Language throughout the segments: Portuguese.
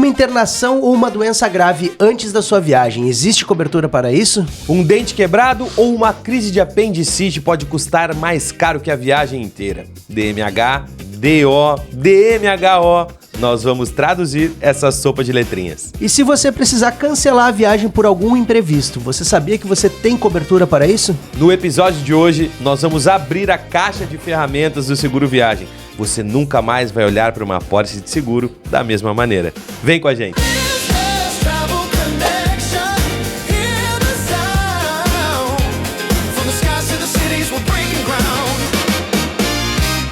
uma internação ou uma doença grave antes da sua viagem, existe cobertura para isso? Um dente quebrado ou uma crise de apendicite pode custar mais caro que a viagem inteira. DMH, DO, DMHO. Nós vamos traduzir essa sopa de letrinhas. E se você precisar cancelar a viagem por algum imprevisto, você sabia que você tem cobertura para isso? No episódio de hoje, nós vamos abrir a caixa de ferramentas do Seguro Viagem. Você nunca mais vai olhar para uma apólice de seguro da mesma maneira. Vem com a gente!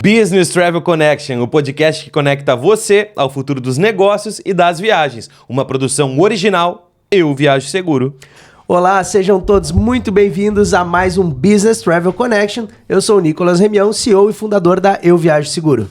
Business Travel Connection, o podcast que conecta você ao futuro dos negócios e das viagens. Uma produção original, Eu Viajo Seguro. Olá, sejam todos muito bem-vindos a mais um Business Travel Connection. Eu sou o Nicolas Remião, CEO e fundador da Eu Viajo Seguro.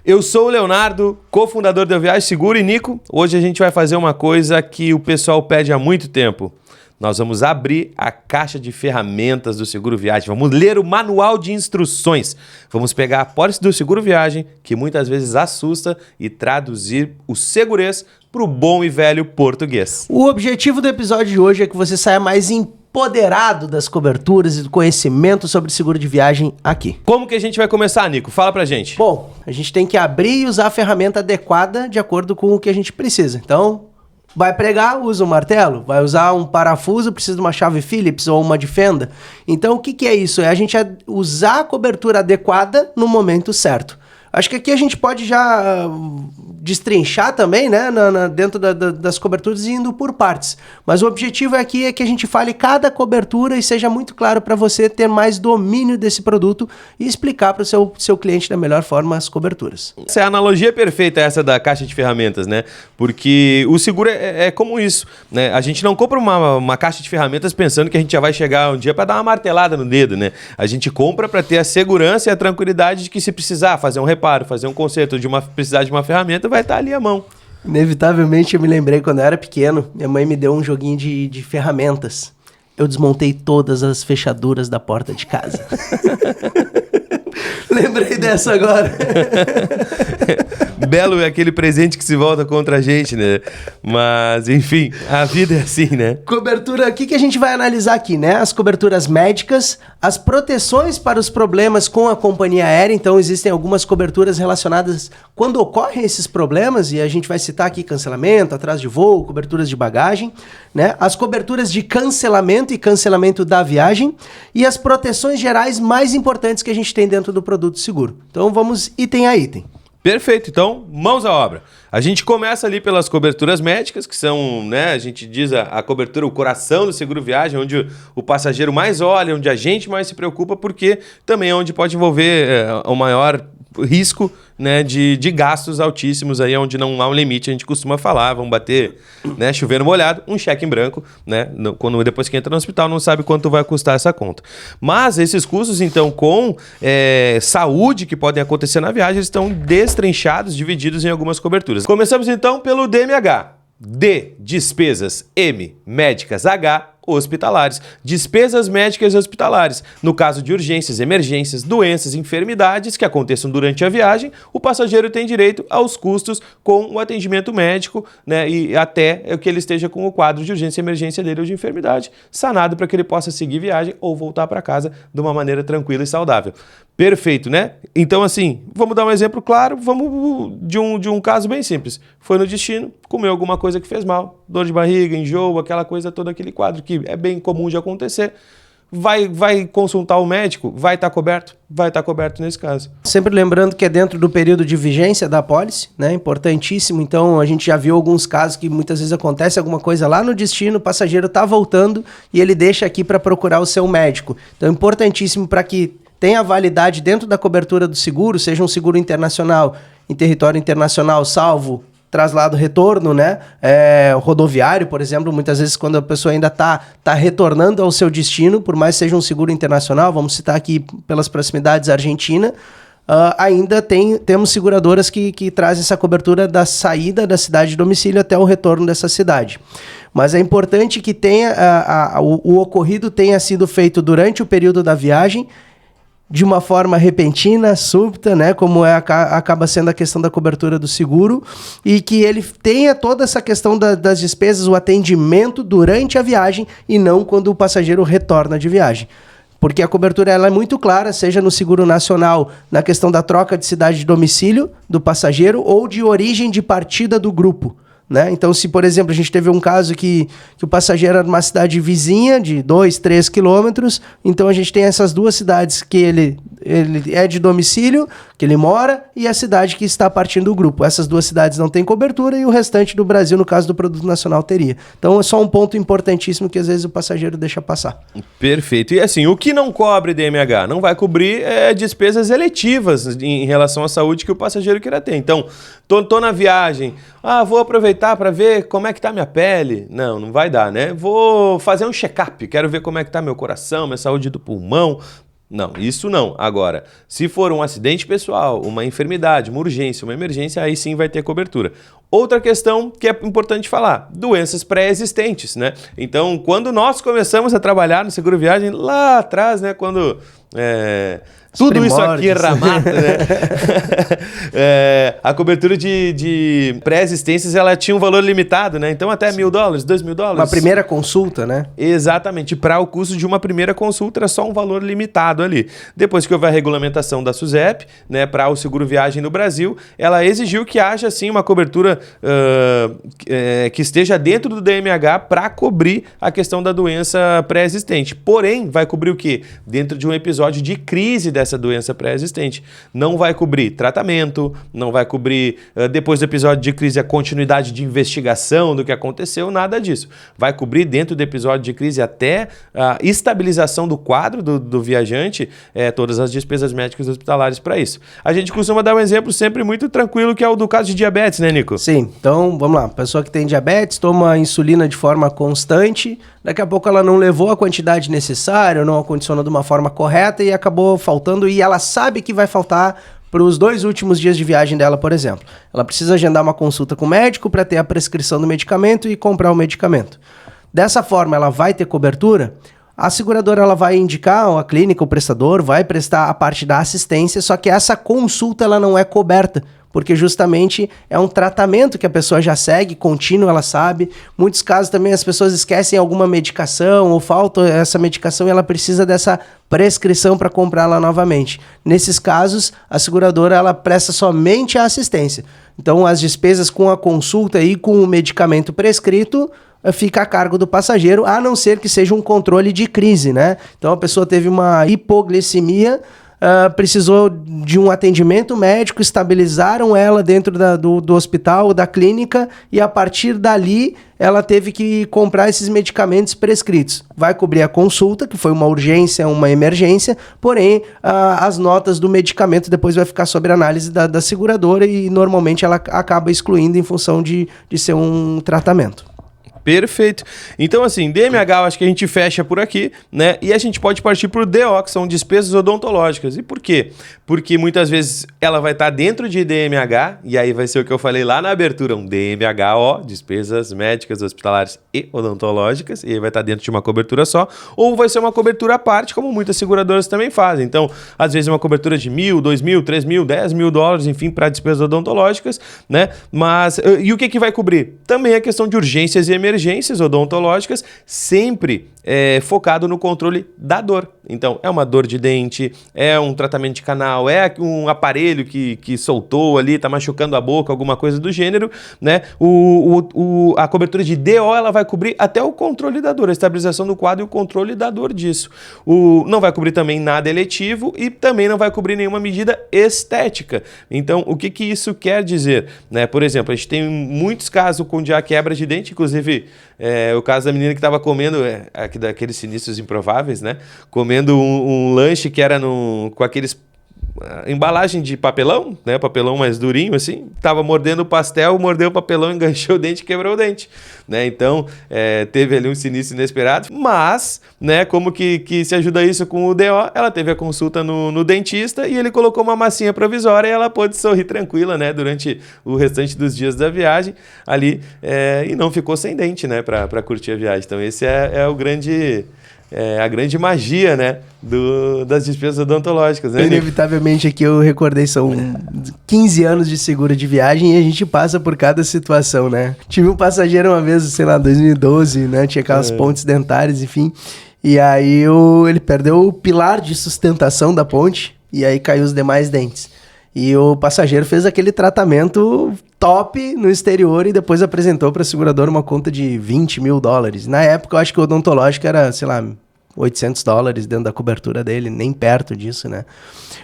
Eu sou o Leonardo, cofundador da Eu Viajo Seguro. E Nico, hoje a gente vai fazer uma coisa que o pessoal pede há muito tempo. Nós vamos abrir a caixa de ferramentas do Seguro Viagem. Vamos ler o manual de instruções. Vamos pegar a apólice do Seguro Viagem, que muitas vezes assusta, e traduzir o segurês para o bom e velho português. O objetivo do episódio de hoje é que você saia mais empoderado das coberturas e do conhecimento sobre seguro de viagem aqui. Como que a gente vai começar, Nico? Fala pra gente. Bom, a gente tem que abrir e usar a ferramenta adequada de acordo com o que a gente precisa. Então, vai pregar, usa um martelo. Vai usar um parafuso, precisa de uma chave Phillips ou uma de fenda. Então, o que é isso? É a gente usar a cobertura adequada no momento certo. Acho que aqui a gente pode já destrinchar também, né, dentro das coberturas e indo por partes. Mas o objetivo aqui é que a gente fale cada cobertura e seja muito claro para você ter mais domínio desse produto e explicar para o seu cliente da melhor forma as coberturas. Essa é a analogia perfeita, essa da caixa de ferramentas, né? Porque o seguro é como isso, né? A gente não compra uma caixa de ferramentas pensando que a gente já vai chegar um dia para dar uma martelada no dedo, né? A gente compra para ter a segurança e a tranquilidade de que se precisar fazer um reparo, fazer um conserto, precisar de uma ferramenta, vai estar ali à mão. Inevitavelmente eu me lembrei quando eu era pequeno, minha mãe me deu um joguinho de ferramentas. Eu desmontei todas as fechaduras da porta de casa. Lembrei dessa agora. Belo é aquele presente que se volta contra a gente, né? Mas, enfim, a vida é assim, né? Cobertura, o que a gente vai analisar aqui, né? As coberturas médicas, as proteções para os problemas com a companhia aérea. Então, existem algumas coberturas relacionadas quando ocorrem esses problemas, e a gente vai citar aqui cancelamento, atraso de voo, coberturas de bagagem, né? As coberturas de cancelamento e cancelamento da viagem e as proteções gerais mais importantes que a gente tem dentro do produto seguro. Então, vamos item a item. Perfeito, então, mãos à obra. A gente começa ali pelas coberturas médicas, que são, né, a gente diz a cobertura, o coração do seguro viagem, onde o passageiro mais olha, onde a gente mais se preocupa, porque também é onde pode envolver o maior risco, né, de gastos altíssimos, aí onde não há um limite, a gente costuma falar, vamos bater, né, chovendo molhado, um cheque em branco, né, depois que entra no hospital não sabe quanto vai custar essa conta. Mas esses custos, então, com saúde que podem acontecer na viagem, eles estão destrinchados, divididos em algumas coberturas. Começamos, então, pelo DMH. D, despesas. M, médicas. H, hospitalares. Despesas médicas e hospitalares. No caso de urgências, emergências, doenças, enfermidades que aconteçam durante a viagem, o passageiro tem direito aos custos com o atendimento médico, né, e até que ele esteja com o quadro de urgência e emergência dele ou de enfermidade sanado para que ele possa seguir viagem ou voltar para casa de uma maneira tranquila e saudável. Perfeito, né? Então, assim, vamos dar um exemplo claro, vamos de um caso bem simples. Foi no destino, comeu alguma coisa que fez mal, dor de barriga, enjoo, aquela coisa toda, aquele quadro que é bem comum de acontecer. Vai consultar o médico? Vai estar coberto? Vai estar coberto nesse caso. Sempre lembrando que é dentro do período de vigência da apólice, né? Importantíssimo. Então, a gente já viu alguns casos que muitas vezes acontece alguma coisa lá no destino, o passageiro está voltando e ele deixa aqui para procurar o seu médico. Então, importantíssimo para que tenha validade dentro da cobertura do seguro, seja um seguro internacional, em território internacional, salvo traslado retorno, né? Rodoviário, por exemplo, muitas vezes quando a pessoa ainda tá retornando ao seu destino, por mais que seja um seguro internacional, vamos citar aqui pelas proximidades Argentina, ainda temos seguradoras que trazem essa cobertura da saída da cidade de domicílio até o retorno dessa cidade. Mas é importante que o ocorrido tenha sido feito durante o período da viagem, de uma forma repentina, súbita, né, como acaba sendo a questão da cobertura do seguro, e que ele tenha toda essa questão das despesas, o atendimento durante a viagem e não quando o passageiro retorna de viagem. Porque a cobertura ela é muito clara, seja no seguro nacional, na questão da troca de cidade de domicílio do passageiro ou de origem de partida do grupo. Né? Então, se, por exemplo, a gente teve um caso que o passageiro era numa cidade vizinha de 2, 3 quilômetros, então a gente tem essas duas cidades que ele é de domicílio, que ele mora, e a cidade que está partindo do grupo. Essas duas cidades não têm cobertura e o restante do Brasil, no caso do produto nacional, teria. Então, é só um ponto importantíssimo que às vezes o passageiro deixa passar. Perfeito. E assim, o que não cobre DMH? Não vai cobrir despesas eletivas em relação à saúde que o passageiro queira ter. Então, tô na viagem, vou aproveitar para ver como é que tá minha pele. Não vai dar, né? Vou fazer um check-up, quero ver como é que tá meu coração, minha saúde do pulmão. Não, isso não. Agora, se for um acidente pessoal, uma enfermidade, uma urgência, uma emergência, aí sim vai ter cobertura. Outra questão que é importante falar, doenças pré-existentes, né? Então, quando nós começamos a trabalhar no seguro viagem, lá atrás, né, quando... tudo isso aqui ramata, né? A cobertura de pré-existências, ela tinha um valor limitado, né? Então até $1.000, $2.000. Uma primeira consulta, né? Exatamente. Para o custo de uma primeira consulta era só um valor limitado ali. Depois que houve a regulamentação da SUSEP, né, para o seguro viagem no Brasil, ela exigiu que haja, sim, uma cobertura que esteja dentro do DMH para cobrir a questão da doença pré-existente. Porém, vai cobrir o quê? Dentro de um episódio de crise dessa doença pré-existente. Não vai cobrir tratamento, não vai cobrir, depois do episódio de crise, a continuidade de investigação do que aconteceu, nada disso. Vai cobrir dentro do episódio de crise até a estabilização do quadro do viajante, todas as despesas médicas hospitalares para isso. A gente costuma dar um exemplo sempre muito tranquilo, que é o do caso de diabetes, né, Nico? Sim, então vamos lá. Pessoa que tem diabetes, toma insulina de forma constante, daqui a pouco ela não levou a quantidade necessária, não acondicionou de uma forma correta e acabou faltando, e ela sabe que vai faltar para os 2 últimos dias de viagem dela, por exemplo. Ela precisa agendar uma consulta com o médico para ter a prescrição do medicamento e comprar o medicamento. Dessa forma, ela vai ter cobertura. A seguradora ela vai indicar, a clínica, o prestador, vai prestar a parte da assistência, só que essa consulta ela não é coberta, porque justamente é um tratamento que a pessoa já segue, contínuo, ela sabe. Muitos casos também as pessoas esquecem alguma medicação ou falta essa medicação e ela precisa dessa prescrição para comprá-la novamente. Nesses casos, a seguradora ela presta somente a assistência. Então, as despesas com a consulta e com o medicamento prescrito fica a cargo do passageiro, a não ser que seja um controle de crise, né? Então, a pessoa teve uma hipoglicemia, precisou de um atendimento médico, estabilizaram ela dentro do hospital, da clínica, e a partir dali ela teve que comprar esses medicamentos prescritos. Vai cobrir a consulta, que foi uma urgência, uma emergência, porém as notas do medicamento depois vai ficar sob análise da seguradora e normalmente ela acaba excluindo em função de ser um tratamento. Perfeito. Então, assim, DMH eu acho que a gente fecha por aqui, né? E a gente pode partir para o DO, que são despesas odontológicas. E por quê? Porque muitas vezes ela vai estar dentro de DMH, e aí vai ser o que eu falei lá na abertura, um DMHO, despesas médicas, hospitalares e odontológicas, e aí vai estar dentro de uma cobertura só, ou vai ser uma cobertura à parte, como muitas seguradoras também fazem. Então, às vezes uma cobertura de $1.000, $2.000, $3.000, $10.000, enfim, para despesas odontológicas, né? Mas, e o que vai cobrir? Também a questão de urgências e emergências odontológicas, sempre focado no controle da dor. Então, é uma dor de dente, é um tratamento de canal, é um aparelho que soltou ali, tá machucando a boca, alguma coisa do gênero, né? A cobertura de DO, ela vai cobrir até o controle da dor, a estabilização do quadro e o controle da dor disso. Não vai cobrir também nada eletivo e também não vai cobrir nenhuma medida estética. Então, o que isso quer dizer? Né? Por exemplo, a gente tem muitos casos com quebra de dente, inclusive o caso da menina que estava comendo, daqueles sinistros improváveis, né? Comendo um lanche que era com aqueles embalagem de papelão, né? Papelão mais durinho assim, tava mordendo o pastel, mordeu o papelão, enganchou o dente e quebrou o dente, né? Então, teve ali um sinistro inesperado, mas, né, como que se ajuda isso com o DO? Ela teve a consulta no dentista e ele colocou uma massinha provisória e ela pôde sorrir tranquila, né, durante o restante dos dias da viagem ali, e não ficou sem dente, né, para curtir a viagem. Então, esse é o grande a grande magia, né, das despesas odontológicas, né? Inevitavelmente aqui eu recordei, são 15 anos de seguro de viagem e a gente passa por cada situação, né? Tive um passageiro uma vez, sei lá, 2012, né? Tinha aquelas pontes dentárias, enfim. E aí ele perdeu o pilar de sustentação da ponte e aí caiu os demais dentes. E o passageiro fez aquele tratamento top no exterior e depois apresentou para a seguradora uma conta de $20 mil. Na época, eu acho que o odontológico era, sei lá, $800 dentro da cobertura dele, nem perto disso, né?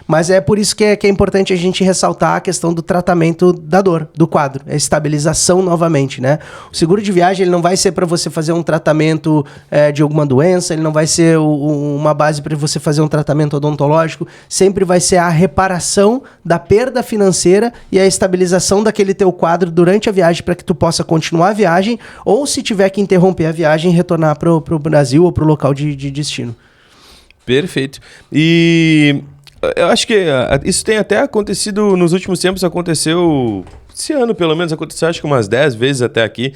Mas é por isso que é importante a gente ressaltar a questão do tratamento da dor, do quadro, a estabilização novamente, né? O seguro de viagem ele não vai ser para você fazer um tratamento de alguma doença, ele não vai ser uma base para você fazer um tratamento odontológico, sempre vai ser a reparação da perda financeira e a estabilização daquele teu quadro durante a viagem para que tu possa continuar a viagem ou se tiver que interromper a viagem, retornar para o Brasil ou para o local de destino. Perfeito. E eu acho que isso tem até acontecido nos últimos tempos, aconteceu esse ano pelo menos, aconteceu acho que umas 10 vezes até aqui,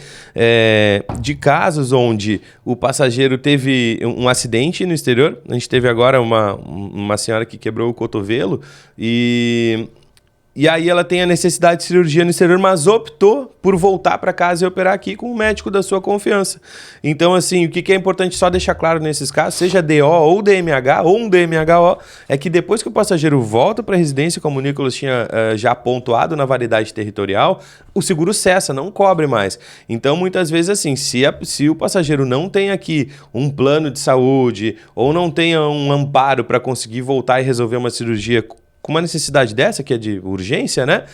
de casos onde o passageiro teve um acidente no exterior. A gente teve agora uma senhora que quebrou o cotovelo e aí ela tem a necessidade de cirurgia no exterior, mas optou por voltar para casa e operar aqui com um médico da sua confiança. Então, assim, o que é importante só deixar claro nesses casos, seja DO ou DMH ou um DMHO, é que depois que o passageiro volta para a residência, como o Nicolas tinha já pontuado na validade territorial, o seguro cessa, não cobre mais. Então, muitas vezes, assim, se o passageiro não tem aqui um plano de saúde ou não tenha um amparo para conseguir voltar e resolver uma cirurgia com uma necessidade dessa, que é de urgência, né?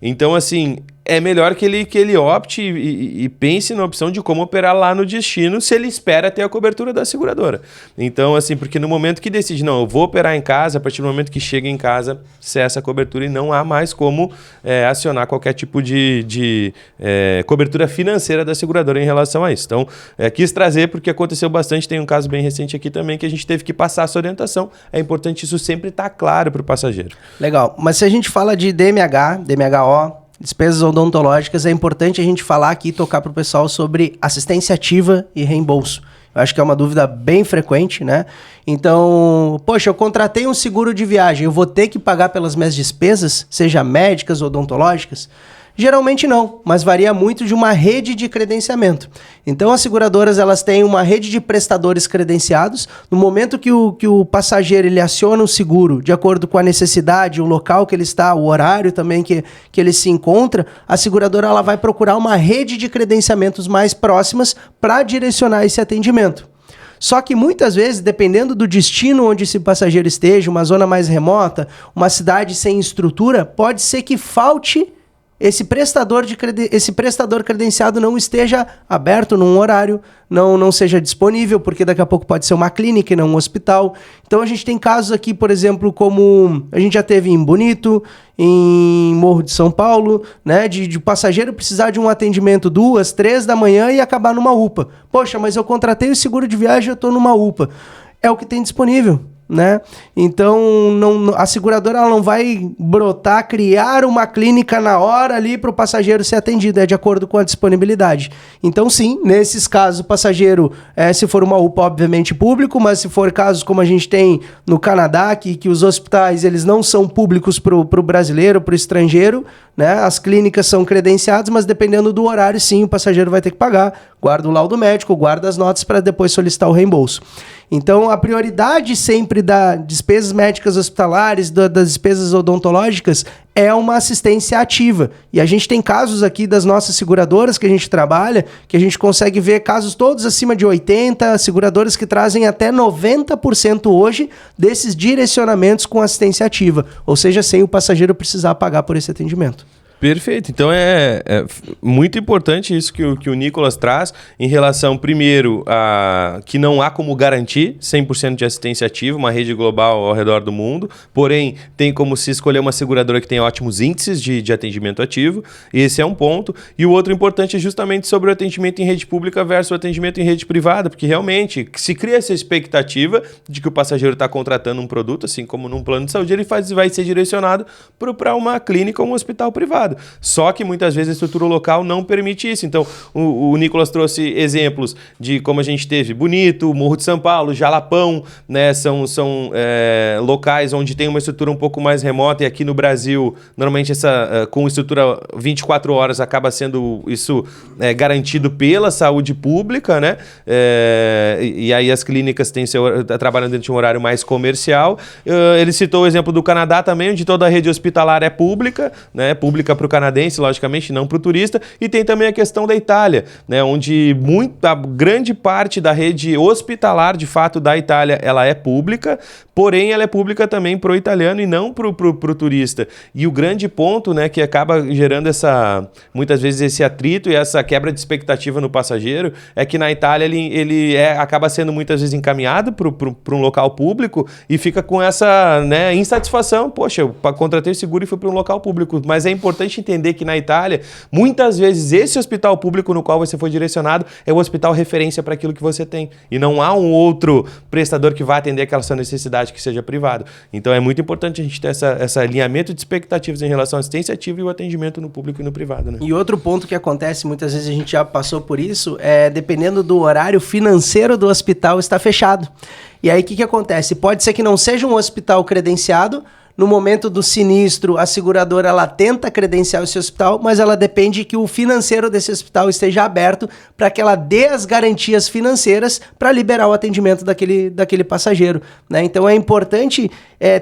Então, assim, é melhor que ele opte e pense na opção de como operar lá no destino, se ele espera ter a cobertura da seguradora. Então, assim, porque no momento que decide, não, eu vou operar em casa, a partir do momento que chega em casa, cessa a cobertura e não há mais como acionar qualquer tipo de cobertura financeira da seguradora em relação a isso. Então, quis trazer porque aconteceu bastante, tem um caso bem recente aqui também, que a gente teve que passar essa orientação. É importante isso sempre estar claro para o passageiro. Legal, mas se a gente fala de DMH, DMHO, despesas odontológicas, é importante a gente falar aqui e tocar para o pessoal sobre assistência ativa e reembolso. Eu acho que é uma dúvida bem frequente, né? Então, poxa, eu contratei um seguro de viagem, eu vou ter que pagar pelas minhas despesas, seja médicas ou odontológicas? Geralmente não, mas varia muito de uma rede de credenciamento. Então as seguradoras elas têm uma rede de prestadores credenciados. No momento que o passageiro ele aciona o seguro, de acordo com a necessidade, o local que ele está, o horário também que ele se encontra, a seguradora ela vai procurar uma rede de credenciamentos mais próximas para direcionar esse atendimento. Só que muitas vezes, dependendo do destino onde esse passageiro esteja, uma zona mais remota, uma cidade sem estrutura, pode ser que falte esse prestador credenciado não esteja aberto num horário, não seja disponível, porque daqui a pouco pode ser uma clínica e não um hospital. Então a gente tem casos aqui, por exemplo, como a gente já teve em Bonito, em Morro de São Paulo, né, de passageiro precisar de um atendimento 2, 3 da manhã e acabar numa UPA. Poxa, mas eu contratei o seguro de viagem e eu estou numa UPA. É o que tem disponível, né? Então a seguradora ela não vai criar uma clínica na hora ali para o passageiro ser atendido, é de acordo com a disponibilidade. Então sim, nesses casos o passageiro, se for uma UPA obviamente público, mas se for casos como a gente tem no Canadá, que os hospitais eles não são públicos para o brasileiro, para o estrangeiro, né? As clínicas são credenciadas, mas dependendo do horário sim, o passageiro vai ter que pagar, guarda o laudo médico, guarda as notas para depois solicitar o reembolso. Então, a prioridade sempre das despesas médicas hospitalares, das despesas odontológicas, é uma assistência ativa. E a gente tem casos aqui das nossas seguradoras que a gente trabalha, que a gente consegue ver casos todos acima de 80, seguradoras que trazem até 90% hoje desses direcionamentos com assistência ativa. Ou seja, sem o passageiro precisar pagar por esse atendimento. Perfeito. Então é muito importante isso que o Nicolas traz em relação, primeiro, a que não há como garantir 100% de assistência ativa, uma rede global ao redor do mundo, porém tem como se escolher uma seguradora que tem ótimos índices de atendimento ativo. Esse é um ponto. E o outro importante é justamente sobre o atendimento em rede pública versus o atendimento em rede privada, porque realmente se cria essa expectativa de que o passageiro está contratando um produto, assim como num plano de saúde, ele vai ser direcionado para uma clínica ou um hospital privado. privado. Só que muitas vezes a estrutura local não permite isso. Então, o Nicolas trouxe exemplos de como a gente teve Bonito, Morro de São Paulo, Jalapão, né? São locais onde tem uma estrutura um pouco mais remota, e aqui no Brasil, normalmente com estrutura 24 horas acaba sendo isso garantido pela saúde pública, né? E aí as clínicas trabalham dentro de um horário mais comercial. Ele citou o exemplo do Canadá também, onde toda a rede hospitalar é pública, né? Pública para o canadense, logicamente, não para o turista. E tem também a questão da Itália, né? Onde a grande parte da rede hospitalar, de fato, da Itália, ela é pública, porém ela é pública também para o italiano e não para o turista. E o grande ponto, né, que acaba gerando muitas vezes esse atrito e essa quebra de expectativa no passageiro, é que na Itália ele acaba sendo muitas vezes encaminhado para um local público e fica com essa, né, insatisfação. Poxa, eu contratei o seguro e fui para um local público. Mas é importante entender que na Itália, muitas vezes esse hospital público no qual você foi direcionado é o hospital referência para aquilo que você tem. E não há um outro prestador que vai atender aquela sua necessidade que seja privado. Então é muito importante a gente ter esse alinhamento de expectativas em relação à assistência ativa e o atendimento no público e no privado, né? E outro ponto que acontece, muitas vezes a gente já passou por isso, dependendo do horário financeiro do hospital, está fechado. E aí o que acontece? Pode ser que não seja um hospital credenciado. No momento do sinistro, a seguradora ela tenta credenciar esse hospital, mas ela depende que o financeiro desse hospital esteja aberto para que ela dê as garantias financeiras para liberar o atendimento daquele passageiro, né? Então é importante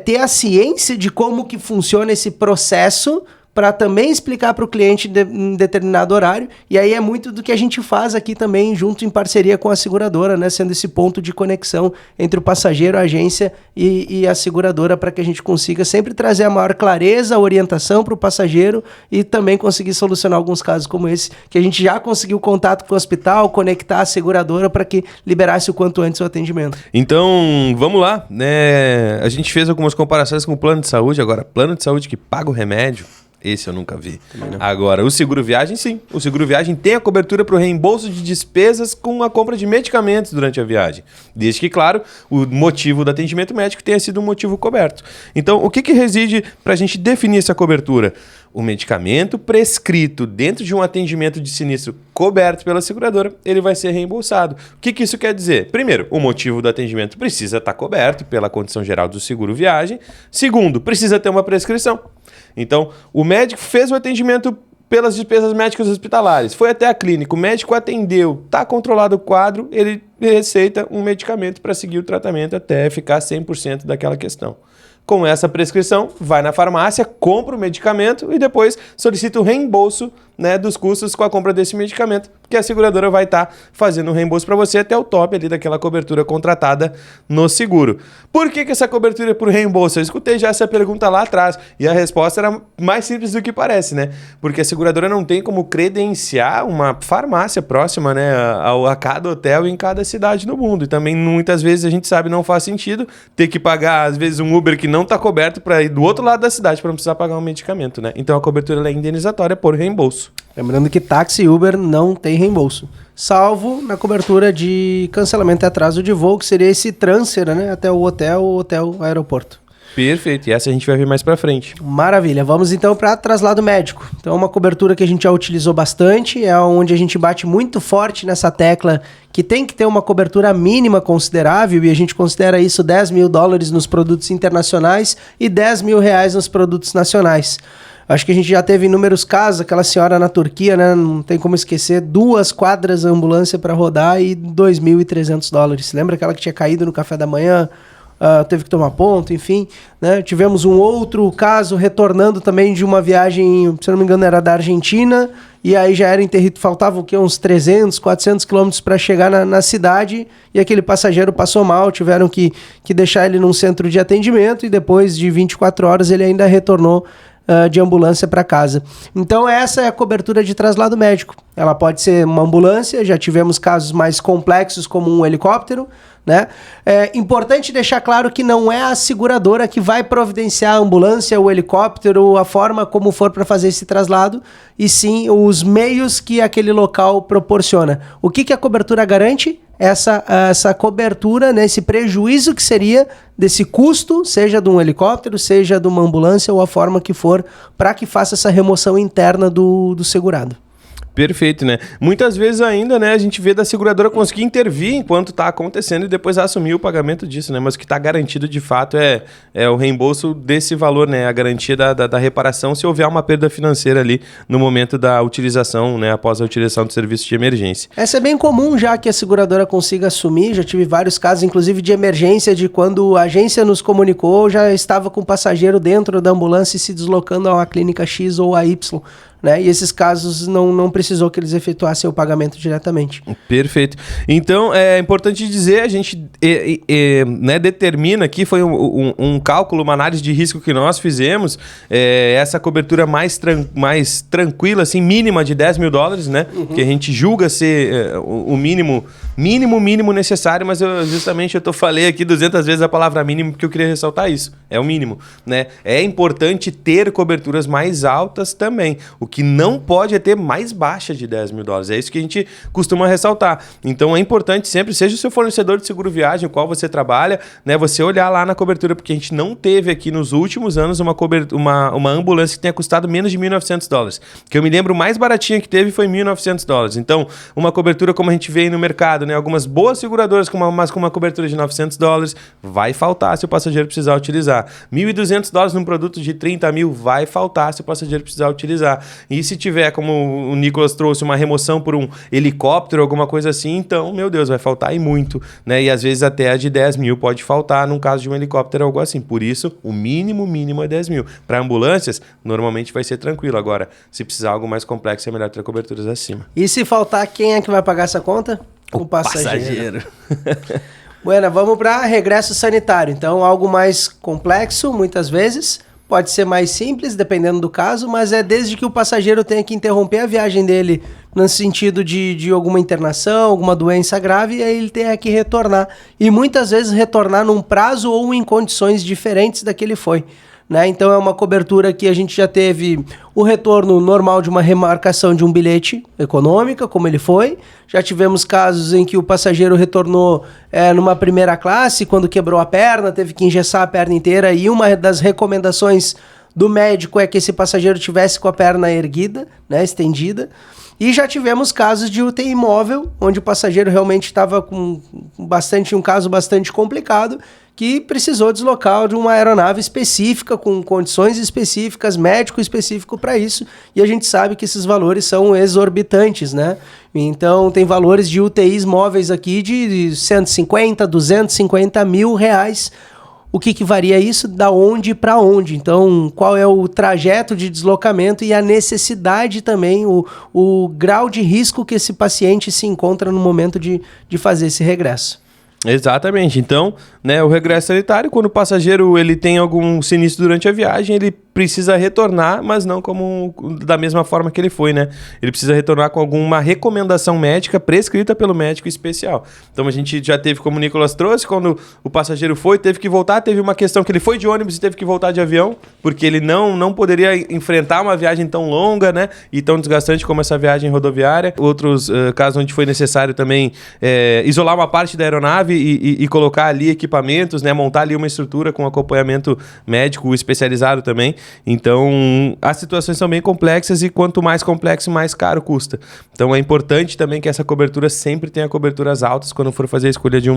ter a ciência de como que funciona esse processo para também explicar para o cliente em determinado horário, e aí é muito do que a gente faz aqui também, junto em parceria com a seguradora, né, sendo esse ponto de conexão entre o passageiro, a agência e a seguradora, para que a gente consiga sempre trazer a maior clareza, orientação para o passageiro e também conseguir solucionar alguns casos como esse, que a gente já conseguiu contato com o hospital, conectar a seguradora para que liberasse o quanto antes o atendimento. Então, vamos lá, né? A gente fez algumas comparações com o plano de saúde, agora, plano de saúde que paga o remédio, esse eu nunca vi. Agora, o seguro viagem, sim. O seguro viagem tem a cobertura para o reembolso de despesas com a compra de medicamentos durante a viagem. Desde que, claro, o motivo do atendimento médico tenha sido um motivo coberto. Então, o que reside para a gente definir essa cobertura? O medicamento prescrito dentro de um atendimento de sinistro coberto pela seguradora, ele vai ser reembolsado. O que isso quer dizer? Primeiro, o motivo do atendimento precisa estar coberto pela condição geral do seguro viagem. Segundo, precisa ter uma prescrição. Então, o médico fez o atendimento pelas despesas médicas hospitalares, foi até a clínica, o médico atendeu, está controlado o quadro, ele receita um medicamento para seguir o tratamento até ficar 100% daquela questão. Com essa prescrição, vai na farmácia, compra o medicamento e depois solicita o reembolso, né, dos custos com a compra desse medicamento, que a seguradora vai estar fazendo um reembolso para você até o top ali daquela cobertura contratada no seguro. Por que essa cobertura é por reembolso? Eu escutei já essa pergunta lá atrás e a resposta era mais simples do que parece, né? Porque a seguradora não tem como credenciar uma farmácia próxima, né, a cada hotel em cada cidade no mundo. E também muitas vezes a gente sabe não faz sentido ter que pagar às vezes um Uber que não está coberto para ir do outro lado da cidade para não precisar pagar um medicamento, né? Então a cobertura é indenizatória por reembolso. Lembrando que táxi e Uber não tem reembolso, salvo na cobertura de cancelamento e atraso de voo, que seria esse transfer, né, até o hotel, aeroporto. Perfeito, e essa a gente vai ver mais pra frente. Maravilha, vamos então para traslado médico. Então uma cobertura que a gente já utilizou bastante, é onde a gente bate muito forte nessa tecla que tem que ter uma cobertura mínima considerável, e a gente considera isso $10 mil nos produtos internacionais e R$10 mil nos produtos nacionais. Acho que a gente já teve inúmeros casos, aquela senhora na Turquia, né? Não tem como esquecer, 2 quadras de ambulância para rodar e $2.300. Lembra aquela que tinha caído no café da manhã? Teve que tomar ponto, enfim, né? Tivemos um outro caso retornando também de uma viagem, se não me engano era da Argentina, e aí já era faltava o quê? Uns 300, 400 quilômetros para chegar na cidade, e aquele passageiro passou mal, tiveram que deixar ele num centro de atendimento, e depois de 24 horas ele ainda retornou de ambulância para casa. Então essa é a cobertura de traslado médico. Ela pode ser uma ambulância, já tivemos casos mais complexos como um helicóptero, né? É importante deixar claro que não é a seguradora que vai providenciar a ambulância, o helicóptero, a forma como for para fazer esse traslado, e sim os meios que aquele local proporciona. O que a cobertura garante? essa cobertura, né, esse prejuízo que seria desse custo, seja de um helicóptero, seja de uma ambulância ou a forma que for, para que faça essa remoção interna do segurado. Perfeito, né? Muitas vezes ainda, né, a gente vê da seguradora conseguir intervir enquanto está acontecendo e depois assumir o pagamento disso, né? Mas o que está garantido de fato é o reembolso desse valor, né? A garantia da reparação se houver uma perda financeira ali no momento da utilização, né? Após a utilização do serviço de emergência. Essa é bem comum já que a seguradora consiga assumir. Já tive vários casos, inclusive de emergência, de quando a agência nos comunicou, já estava com o passageiro dentro da ambulância e se deslocando a uma clínica X ou a Y. Né? E esses casos não precisou que eles efetuassem o pagamento diretamente. Perfeito. Então, é importante dizer, a gente né, determina aqui, foi um cálculo, uma análise de risco que nós fizemos, essa cobertura mais tranquila, assim, mínima de $10 mil, né? Que a gente julga ser o mínimo necessário, mas justamente eu falei aqui 200 vezes a palavra mínimo porque eu queria ressaltar isso. É o mínimo, né? É importante ter coberturas mais altas também. O que não pode é ter mais baixa de $10 mil. É isso que a gente costuma ressaltar. Então é importante sempre, seja o seu fornecedor de seguro viagem, o qual você trabalha, né, você olhar lá na cobertura, porque a gente não teve aqui nos últimos anos uma ambulância que tenha custado menos de $1.900. Que eu me lembro, o mais baratinho que teve foi $1.900. Então, uma cobertura como a gente vê aí no mercado, né, algumas boas seguradoras mas com uma cobertura de $900, vai faltar se o passageiro precisar utilizar. $1.200 num produto de 30 mil, vai faltar se o passageiro precisar utilizar. E se tiver, como o Nicolas trouxe, uma remoção por um helicóptero, alguma coisa assim, então, meu Deus, vai faltar e muito, né? E às vezes até a de 10 mil pode faltar num caso de um helicóptero ou algo assim. Por isso, o mínimo é 10 mil. Para ambulâncias, normalmente vai ser tranquilo. Agora, se precisar algo mais complexo, é melhor ter coberturas acima. E se faltar, quem é que vai pagar essa conta? O passageiro. Bueno, vamos para regresso sanitário. Então, algo mais complexo, muitas vezes. Pode ser mais simples, dependendo do caso, mas é desde que o passageiro tenha que interromper a viagem dele no sentido de alguma internação, alguma doença grave, e aí ele tenha que retornar. E muitas vezes retornar num prazo ou em condições diferentes da que ele foi. Né? Então é uma cobertura que a gente já teve o retorno normal de uma remarcação de um bilhete econômica, como ele foi. Já tivemos casos em que o passageiro retornou numa primeira classe, quando quebrou a perna, teve que engessar a perna inteira, e uma das recomendações do médico é que esse passageiro tivesse com a perna erguida, né, estendida. E já tivemos casos de UTI móvel, onde o passageiro realmente estava com um caso bastante complicado, que precisou deslocar de uma aeronave específica, com condições específicas, médico específico para isso, e a gente sabe que esses valores são exorbitantes, né? Então tem valores de UTIs móveis aqui de 150, 250 mil reais. O que varia isso? Da onde para onde? Então, qual é o trajeto de deslocamento e a necessidade também, o grau de risco que esse paciente se encontra no momento de fazer esse regresso. Exatamente. Então, né, o regresso sanitário, quando o passageiro ele tem algum sinistro durante a viagem, ele precisa retornar, mas não da mesma forma que ele foi, né? Ele precisa retornar com alguma recomendação médica prescrita pelo médico especial. Então a gente já teve, como o Nicolas trouxe, quando o passageiro foi, teve que voltar, teve uma questão que ele foi de ônibus e teve que voltar de avião, porque ele não poderia enfrentar uma viagem tão longa, né? E tão desgastante como essa viagem rodoviária. Outros casos onde foi necessário também isolar uma parte da aeronave e colocar ali equipamentos, né? Montar ali uma estrutura com acompanhamento médico especializado também. Então, as situações são bem complexas e quanto mais complexo, mais caro custa. Então, é importante também que essa cobertura sempre tenha coberturas altas quando for fazer a escolha de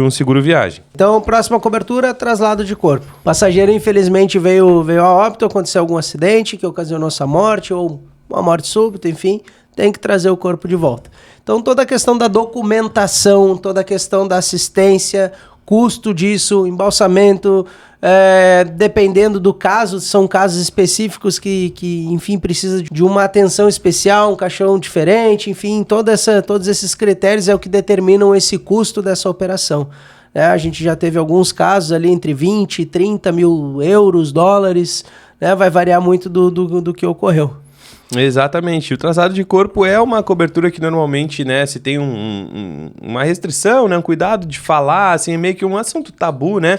um seguro viagem. Então, próxima cobertura, traslado de corpo. O passageiro, infelizmente, veio a óbito, aconteceu algum acidente que ocasionou sua morte ou uma morte súbita, enfim, tem que trazer o corpo de volta. Então, toda a questão da documentação, toda a questão da assistência, custo disso, embalsamento, dependendo do caso, são casos específicos que enfim, precisa de uma atenção especial, um caixão diferente, enfim, todos esses critérios é o que determinam esse custo dessa operação. A gente já teve alguns casos ali entre 20 e 30 mil euros, dólares, né? Vai variar muito do que ocorreu. Exatamente. O traslado de corpo é uma cobertura que normalmente, né, se tem uma restrição, né, um cuidado de falar, assim, é meio que um assunto tabu, né?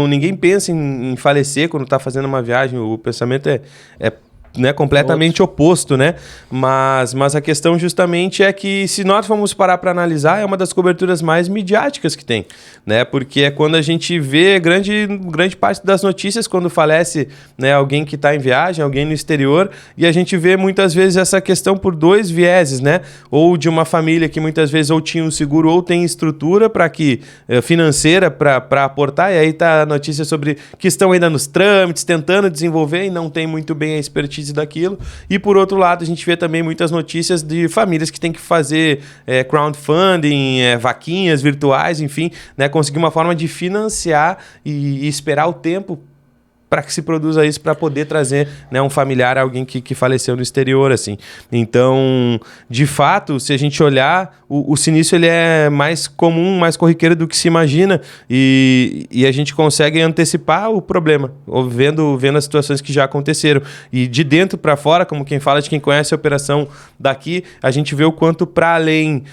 Ninguém pensa em falecer quando está fazendo uma viagem. O pensamento é né, completamente oposto, né? Mas a questão justamente é que, se nós formos parar para analisar, é uma das coberturas mais midiáticas que tem, né? Porque é quando a gente vê grande parte das notícias quando falece, né, alguém que está em viagem, alguém no exterior, e a gente vê muitas vezes essa questão por dois vieses, né? Ou de uma família que muitas vezes ou tinha um seguro ou tem estrutura para que financeira para aportar, e aí tá a notícia sobre que estão ainda nos trâmites, tentando desenvolver e não tem muito bem a expertise daquilo. E por outro lado, a gente vê também muitas notícias de famílias que têm que fazer crowdfunding, vaquinhas virtuais, enfim, né, conseguir uma forma de financiar e esperar o tempo para que se produza isso, para poder trazer, né, um familiar, alguém que faleceu no exterior, assim. Então, de fato, se a gente olhar, o sinistro ele é mais comum, mais corriqueiro do que se imagina, e a gente consegue antecipar o problema, vendo as situações que já aconteceram. E de dentro para fora, como quem fala de quem conhece a operação daqui, a gente vê o quanto para além,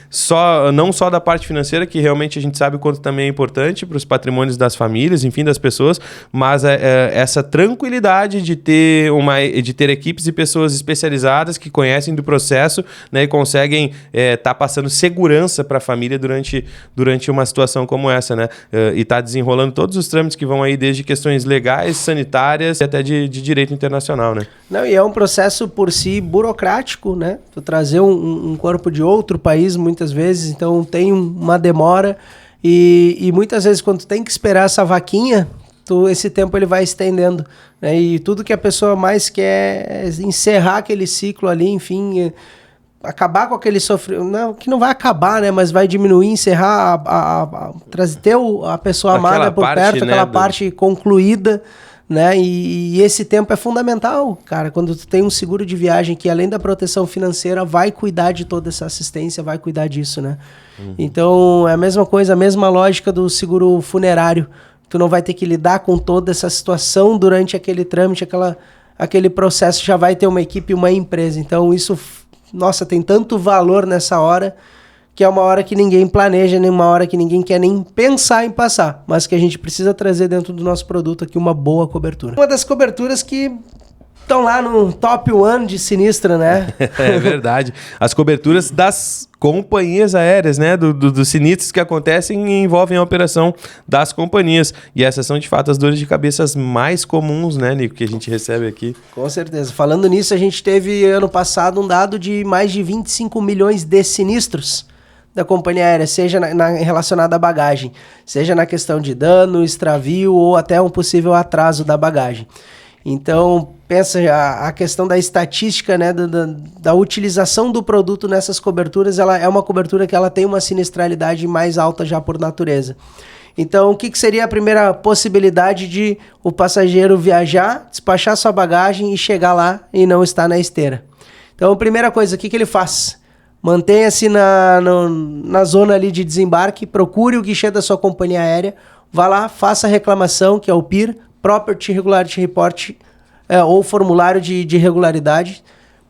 não só da parte financeira, que realmente a gente sabe o quanto também é importante para os patrimônios das famílias, enfim, das pessoas, mas essa tranquilidade de ter equipes e pessoas especializadas que conhecem do processo, né, e conseguem tá passando segurança para a família durante uma situação como essa, né? E tá desenrolando todos os trâmites que vão aí, desde questões legais, sanitárias e até de direito internacional, né? Não, e é um processo por si burocrático, né? Tu trazer um corpo de outro país muitas vezes, então tem uma demora e muitas vezes quando tu tem que esperar essa vaquinha, esse tempo ele vai estendendo, né? E tudo que a pessoa mais quer é encerrar aquele ciclo ali, enfim, acabar com aquele sofrimento, não, que não vai acabar, né? Mas vai diminuir, encerrar, ter a pessoa amada por perto, né, aquela parte concluída, né? E esse tempo é fundamental, cara, quando tu tem um seguro de viagem que, além da proteção financeira, vai cuidar de toda essa assistência, vai cuidar disso, né? Então, é a mesma coisa, a mesma lógica do seguro funerário. Tu não vai ter que lidar com toda essa situação durante aquele trâmite, aquele processo, já vai ter uma equipe, uma empresa. Então isso, nossa, tem tanto valor nessa hora, que é uma hora que ninguém planeja, nem uma hora que ninguém quer nem pensar em passar, mas que a gente precisa trazer dentro do nosso produto aqui uma boa cobertura. Uma das coberturas que estão lá no top 1 de sinistra, né? É verdade. As coberturas das companhias aéreas, né? Dos sinistros que acontecem e envolvem a operação das companhias. E essas são, de fato, as dores de cabeça mais comuns, né, Nico, que a gente recebe aqui. Com certeza. Falando nisso, a gente teve, ano passado, um dado de mais de 25 milhões de sinistros da companhia aérea, seja relacionado à bagagem, seja na questão de dano, extravio ou até um possível atraso da bagagem. Então, pensa a questão da estatística, né, da utilização do produto nessas coberturas, ela é uma cobertura que ela tem uma sinistralidade mais alta já por natureza. Então, o que seria a primeira possibilidade de o passageiro viajar, despachar sua bagagem e chegar lá e não estar na esteira? Então, a primeira coisa, o que ele faz? Mantenha-se na zona ali de desembarque, procure o guichê da sua companhia aérea, vá lá, faça a reclamação, que é o PIR, Property Regularity Report, ou formulário de regularidade.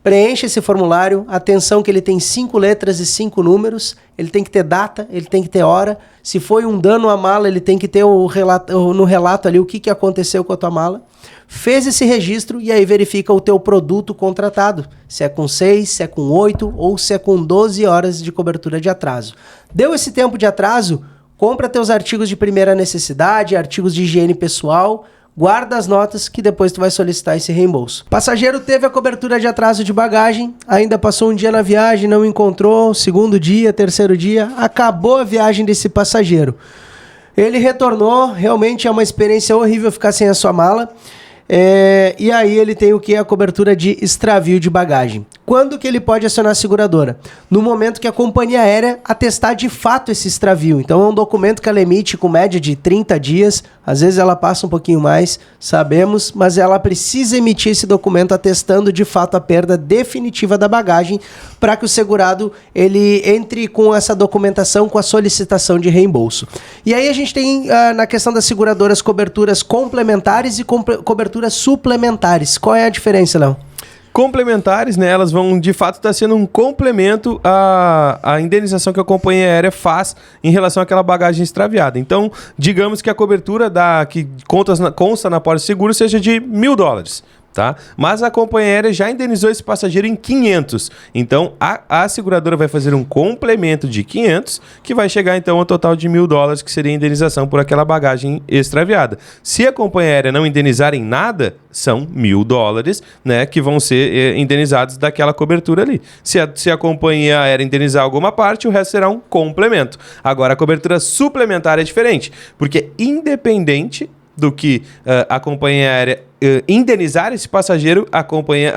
Preencha esse formulário. Atenção que ele tem 5 letras e 5 números. Ele tem que ter data, ele tem que ter hora. Se foi um dano à mala, ele tem que ter no relato ali o que aconteceu com a tua mala. Fez esse registro e aí verifica o teu produto contratado. Se é com 6, se é com 8 ou se é com 12 horas de cobertura de atraso. Deu esse tempo de atraso, compra teus artigos de primeira necessidade, artigos de higiene pessoal, guarda as notas que depois tu vai solicitar esse reembolso. Passageiro teve a cobertura de atraso de bagagem, ainda passou um dia na viagem, não encontrou, segundo dia, terceiro dia, acabou a viagem desse passageiro. Ele retornou, realmente é uma experiência horrível ficar sem a sua mala. E aí ele tem o que? A cobertura de extravio de bagagem. Quando que ele pode acionar a seguradora? No momento que a companhia aérea atestar de fato esse extravio. Então é um documento que ela emite com média de 30 dias, às vezes ela passa um pouquinho mais, sabemos, mas ela precisa emitir esse documento atestando de fato a perda definitiva da bagagem para que o segurado ele entre com essa documentação, com a solicitação de reembolso. E aí a gente tem na questão das seguradoras coberturas complementares e coberturas suplementares. Qual é a diferença, Léo? Complementares, né, elas vão de fato estar sendo um complemento à indenização que a companhia aérea faz em relação àquela bagagem extraviada. Então, digamos que a cobertura que consta na pólice seguro seja de $1.000. Tá? Mas a companhia aérea já indenizou esse passageiro em 500. Então, a seguradora vai fazer um complemento de 500, que vai chegar, então, ao total de $1.000, que seria a indenização por aquela bagagem extraviada. Se a companhia aérea não indenizar em nada, são $1.000, né, que vão ser indenizados daquela cobertura ali. Se a companhia aérea indenizar alguma parte, o resto será um complemento. Agora, a cobertura suplementar é diferente, porque independente do que a companhia aérea indenizar esse passageiro, a companhia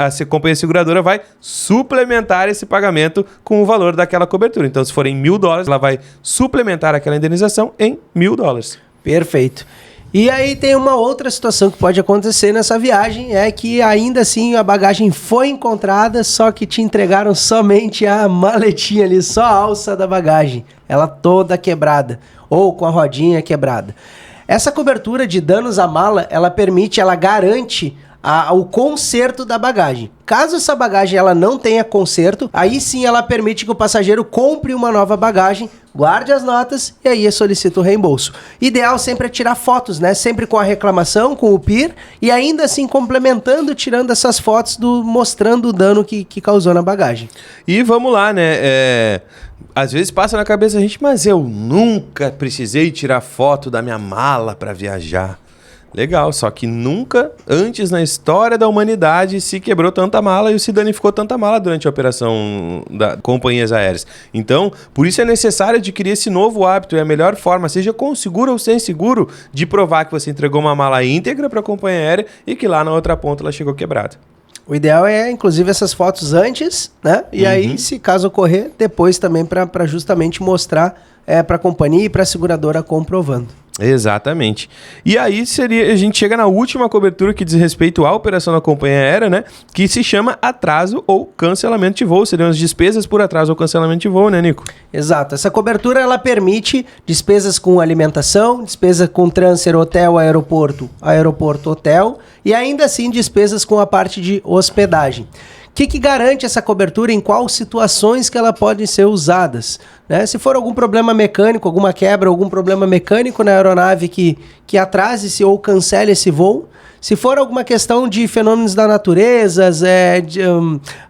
seguradora vai suplementar esse pagamento com o valor daquela cobertura. Então, se forem $1.000, ela vai suplementar aquela indenização em $1.000. Perfeito. E aí tem uma outra situação que pode acontecer nessa viagem, é que ainda assim a bagagem foi encontrada, só que te entregaram somente a maletinha ali, só a alça da bagagem, ela toda quebrada, ou com a rodinha quebrada. Essa cobertura de danos à mala, ela garante o conserto da bagagem. Caso essa bagagem ela não tenha conserto, aí sim ela permite que o passageiro compre uma nova bagagem, guarde as notas e aí solicita o reembolso. Ideal sempre é tirar fotos, né? Sempre com a reclamação, com o PIR e ainda assim complementando, tirando essas fotos mostrando o dano que causou na bagagem. E vamos lá, né? Às vezes passa na cabeça a gente, mas eu nunca precisei tirar foto da minha mala para viajar. Legal, só que nunca antes na história da humanidade se quebrou tanta mala e se danificou tanta mala durante a operação das companhias aéreas. Então, por isso é necessário adquirir esse novo hábito. É a melhor forma, seja com seguro ou sem seguro, de provar que você entregou uma mala íntegra para a companhia aérea e que lá na outra ponta ela chegou quebrada. O ideal é, inclusive, essas fotos antes, né? E aí, se caso ocorrer, depois também para justamente mostrar para a companhia e para a seguradora comprovando. Exatamente. E aí a gente chega na última cobertura que diz respeito à operação da companhia aérea, né? Que se chama atraso ou cancelamento de voo. Seriam as despesas por atraso ou cancelamento de voo, né, Nico? Exato. Essa cobertura, ela permite despesas com alimentação, despesa com transfer hotel, aeroporto, hotel e ainda assim despesas com a parte de hospedagem. O que garante essa cobertura, em quais situações que ela pode ser usadas? Né? Se for algum problema mecânico, alguma quebra, algum problema mecânico na aeronave que atrase-se ou cancele esse voo. Se for alguma questão de fenômenos da natureza,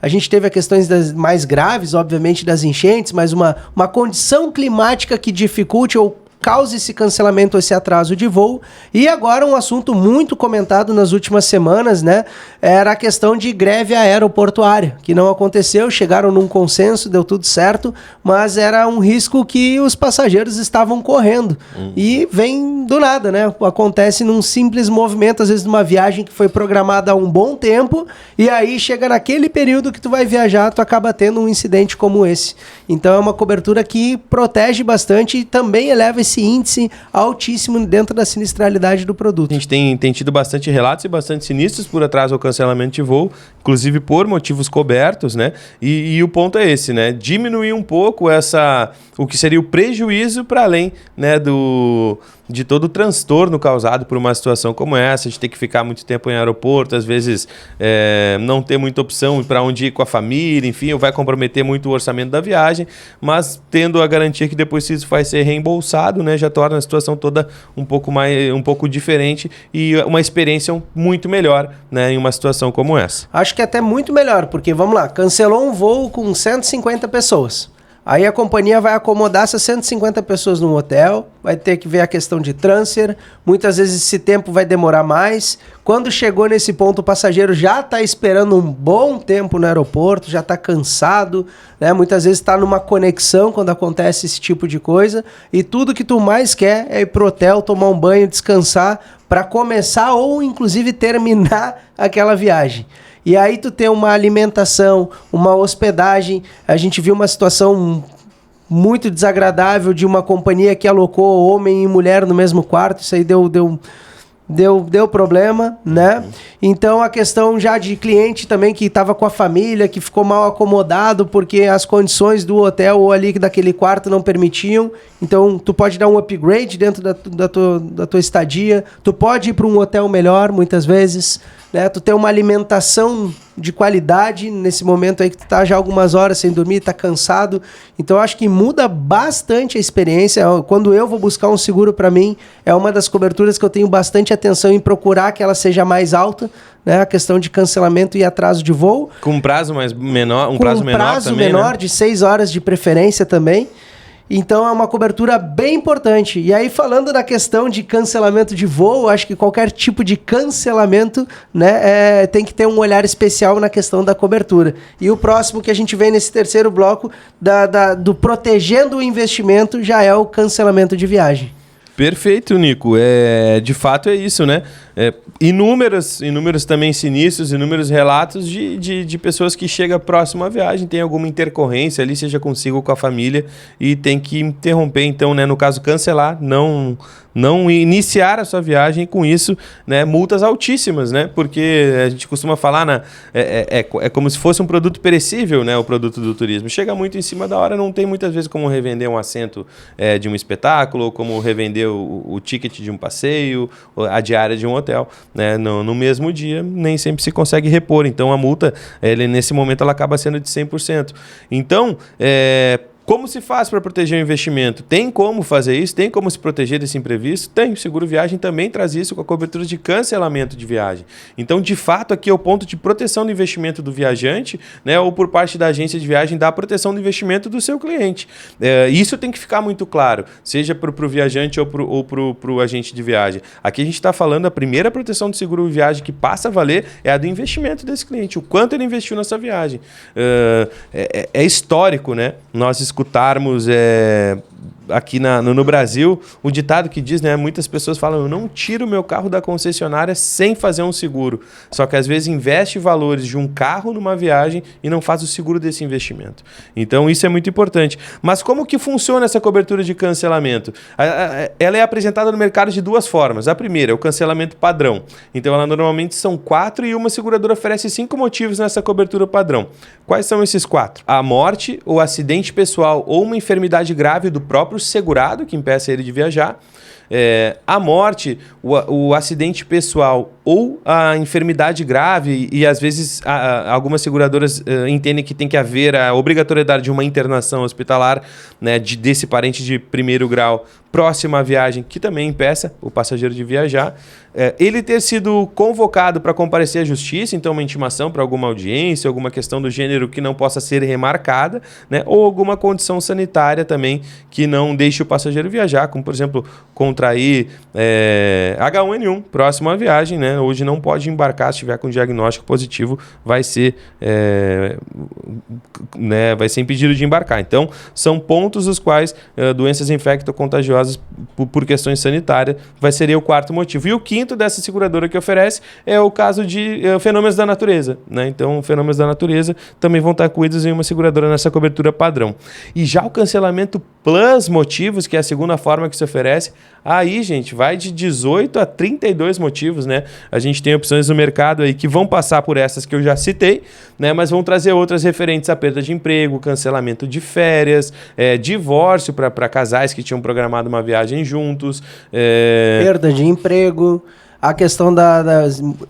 a gente teve as questões mais graves, obviamente, das enchentes, mas uma condição climática que dificulte ou cause esse cancelamento, esse atraso de voo. E agora um assunto muito comentado nas últimas semanas, né? Era a questão de greve aeroportuária, que não aconteceu, chegaram num consenso, deu tudo certo, mas era um risco que os passageiros estavam correndo. E vem do nada, né? Acontece num simples movimento, às vezes numa viagem que foi programada há um bom tempo, e aí chega naquele período que tu vai viajar, tu acaba tendo um incidente como esse. Então é uma cobertura que protege bastante e também eleva esse índice altíssimo dentro da sinistralidade do produto. A gente tem tido bastante relatos e bastante sinistros por atraso ou cancelamento de voo, inclusive por motivos cobertos, né? E o ponto é esse, né? Diminuir um pouco o que seria o prejuízo para além, né, de todo o transtorno causado por uma situação como essa, de ter que ficar muito tempo em aeroporto, às vezes não ter muita opção para onde ir com a família, enfim, vai comprometer muito o orçamento da viagem, mas tendo a garantia que depois isso vai ser reembolsado, né, já torna a situação toda um pouco diferente e uma experiência muito melhor, né, em uma situação como essa. Acho que até muito melhor, porque vamos lá, cancelou um voo com 150 pessoas. Aí a companhia vai acomodar essas 150 pessoas num hotel, vai ter que ver a questão de transfer, muitas vezes esse tempo vai demorar mais. Quando chegou nesse ponto, o passageiro já está esperando um bom tempo no aeroporto, já está cansado, né? Muitas vezes está numa conexão quando acontece esse tipo de coisa, e tudo que tu mais quer é ir pro hotel, tomar um banho, descansar, para começar ou inclusive terminar aquela viagem. E aí tu tem uma alimentação, uma hospedagem. A gente viu uma situação muito desagradável de uma companhia que alocou homem e mulher no mesmo quarto. Isso aí deu problema, né? Então a questão já de cliente também que estava com a família, que ficou mal acomodado porque as condições do hotel ou ali daquele quarto não permitiam. Então tu pode dar um upgrade dentro da tua estadia, tu pode ir para um hotel melhor muitas vezes, né? Tu ter uma alimentação de qualidade nesse momento aí que tu tá já algumas horas sem dormir, tá cansado. Então eu acho que muda bastante a experiência. Quando eu vou buscar um seguro para mim, é uma das coberturas que eu tenho bastante atenção em procurar que ela seja mais alta, né? A questão de cancelamento e atraso de voo. Com um prazo menor, Com prazo também, menor, né? de 6 horas de preferência também. Então é uma cobertura bem importante. E aí, falando da questão de cancelamento de voo, acho que qualquer tipo de cancelamento, né, tem que ter um olhar especial na questão da cobertura. E o próximo que a gente vem nesse terceiro bloco do protegendo o investimento já é o cancelamento de viagem. Perfeito, Nico. De fato é isso, né? Inúmeros também sinistros, inúmeros relatos de pessoas que chegam próximo à viagem, tem alguma intercorrência ali, seja consigo ou com a família, e tem que interromper, então, né, no caso, cancelar, não iniciar a sua viagem, e com isso, né, multas altíssimas, né? Porque a gente costuma falar, é como se fosse um produto perecível, né, o produto do turismo. Chega muito em cima da hora, não tem muitas vezes como revender um assento de um espetáculo, ou como revender o ticket de um passeio, a diária de um hotel, né? No mesmo dia, nem sempre se consegue repor. Então, a multa, nesse momento, ela acaba sendo de 100%. Então, como se faz para proteger o investimento? Tem como fazer isso? Tem como se proteger desse imprevisto? Tem. O seguro viagem também traz isso com a cobertura de cancelamento de viagem. Então, de fato, aqui é o ponto de proteção do investimento do viajante, né, ou por parte da agência de viagem, da proteção do investimento do seu cliente. Isso tem que ficar muito claro, seja para o viajante ou para o agente de viagem. Aqui a gente está falando, a primeira proteção do seguro viagem que passa a valer é a do investimento desse cliente, o quanto ele investiu nessa viagem. É histórico, né? Nós escutarmos aqui no Brasil o ditado que diz, né, muitas pessoas falam, eu não tiro o meu carro da concessionária sem fazer um seguro, só que às vezes investe valores de um carro numa viagem e não faz o seguro desse investimento. Então isso é muito importante. Mas como que funciona essa cobertura de cancelamento? Ela é apresentada no mercado de duas formas. A primeira é o cancelamento padrão. Então ela normalmente são 4 e uma seguradora oferece 5 motivos nessa cobertura padrão. Quais são esses 4? A morte, o acidente pessoal ou uma enfermidade grave do próprio segurado que impeça ele de viajar, a morte, o acidente pessoal ou a enfermidade grave, e às vezes algumas seguradoras entendem que tem que haver a obrigatoriedade de uma internação hospitalar, né, desse parente de primeiro grau próximo à viagem, que também impeça o passageiro de viajar. Ele ter sido convocado para comparecer à justiça, então uma intimação para alguma audiência, alguma questão do gênero que não possa ser remarcada, né, ou alguma condição sanitária também que não deixe o passageiro viajar, como por exemplo contrair H1N1 próximo à viagem, né? Hoje não pode embarcar se estiver com diagnóstico positivo, vai ser impedido de embarcar. Então, são pontos os quais doenças infecto-contagiosas por questões sanitárias seria o 4º motivo. E o 5º dessa seguradora que oferece é o caso de fenômenos da natureza, né? Então, fenômenos da natureza também vão estar incluídos em uma seguradora nessa cobertura padrão. E já o cancelamento plus motivos, que é a segunda forma que se oferece, aí, gente, vai de 18 a 32 motivos, né? A gente tem opções no mercado aí que vão passar por essas que eu já citei, né? Mas vão trazer outras referentes à perda de emprego, cancelamento de férias, divórcio para casais que tinham programado uma viagem juntos. Perda de emprego. A questão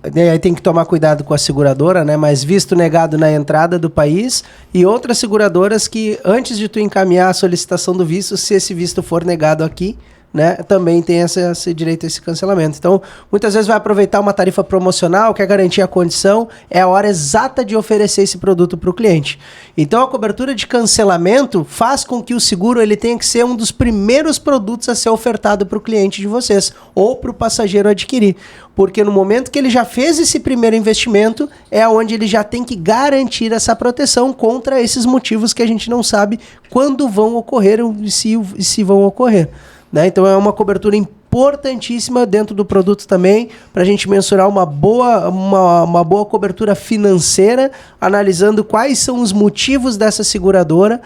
aí tem que tomar cuidado com a seguradora, né? Mas visto negado na entrada do país, e outras seguradoras que, antes de tu encaminhar a solicitação do visto, se esse visto for negado aqui, né, também tem esse direito a esse cancelamento. Então, muitas vezes vai aproveitar uma tarifa promocional, quer garantir a condição, é a hora exata de oferecer esse produto para o cliente. Então, a cobertura de cancelamento faz com que o seguro ele tenha que ser um dos primeiros produtos a ser ofertado para o cliente de vocês, ou para o passageiro adquirir. Porque no momento que ele já fez esse primeiro investimento, é onde ele já tem que garantir essa proteção contra esses motivos que a gente não sabe quando vão ocorrer e se vão ocorrer. Né? Então é uma cobertura importantíssima dentro do produto também, para a gente mensurar uma boa cobertura financeira, analisando quais são os motivos dessa seguradora.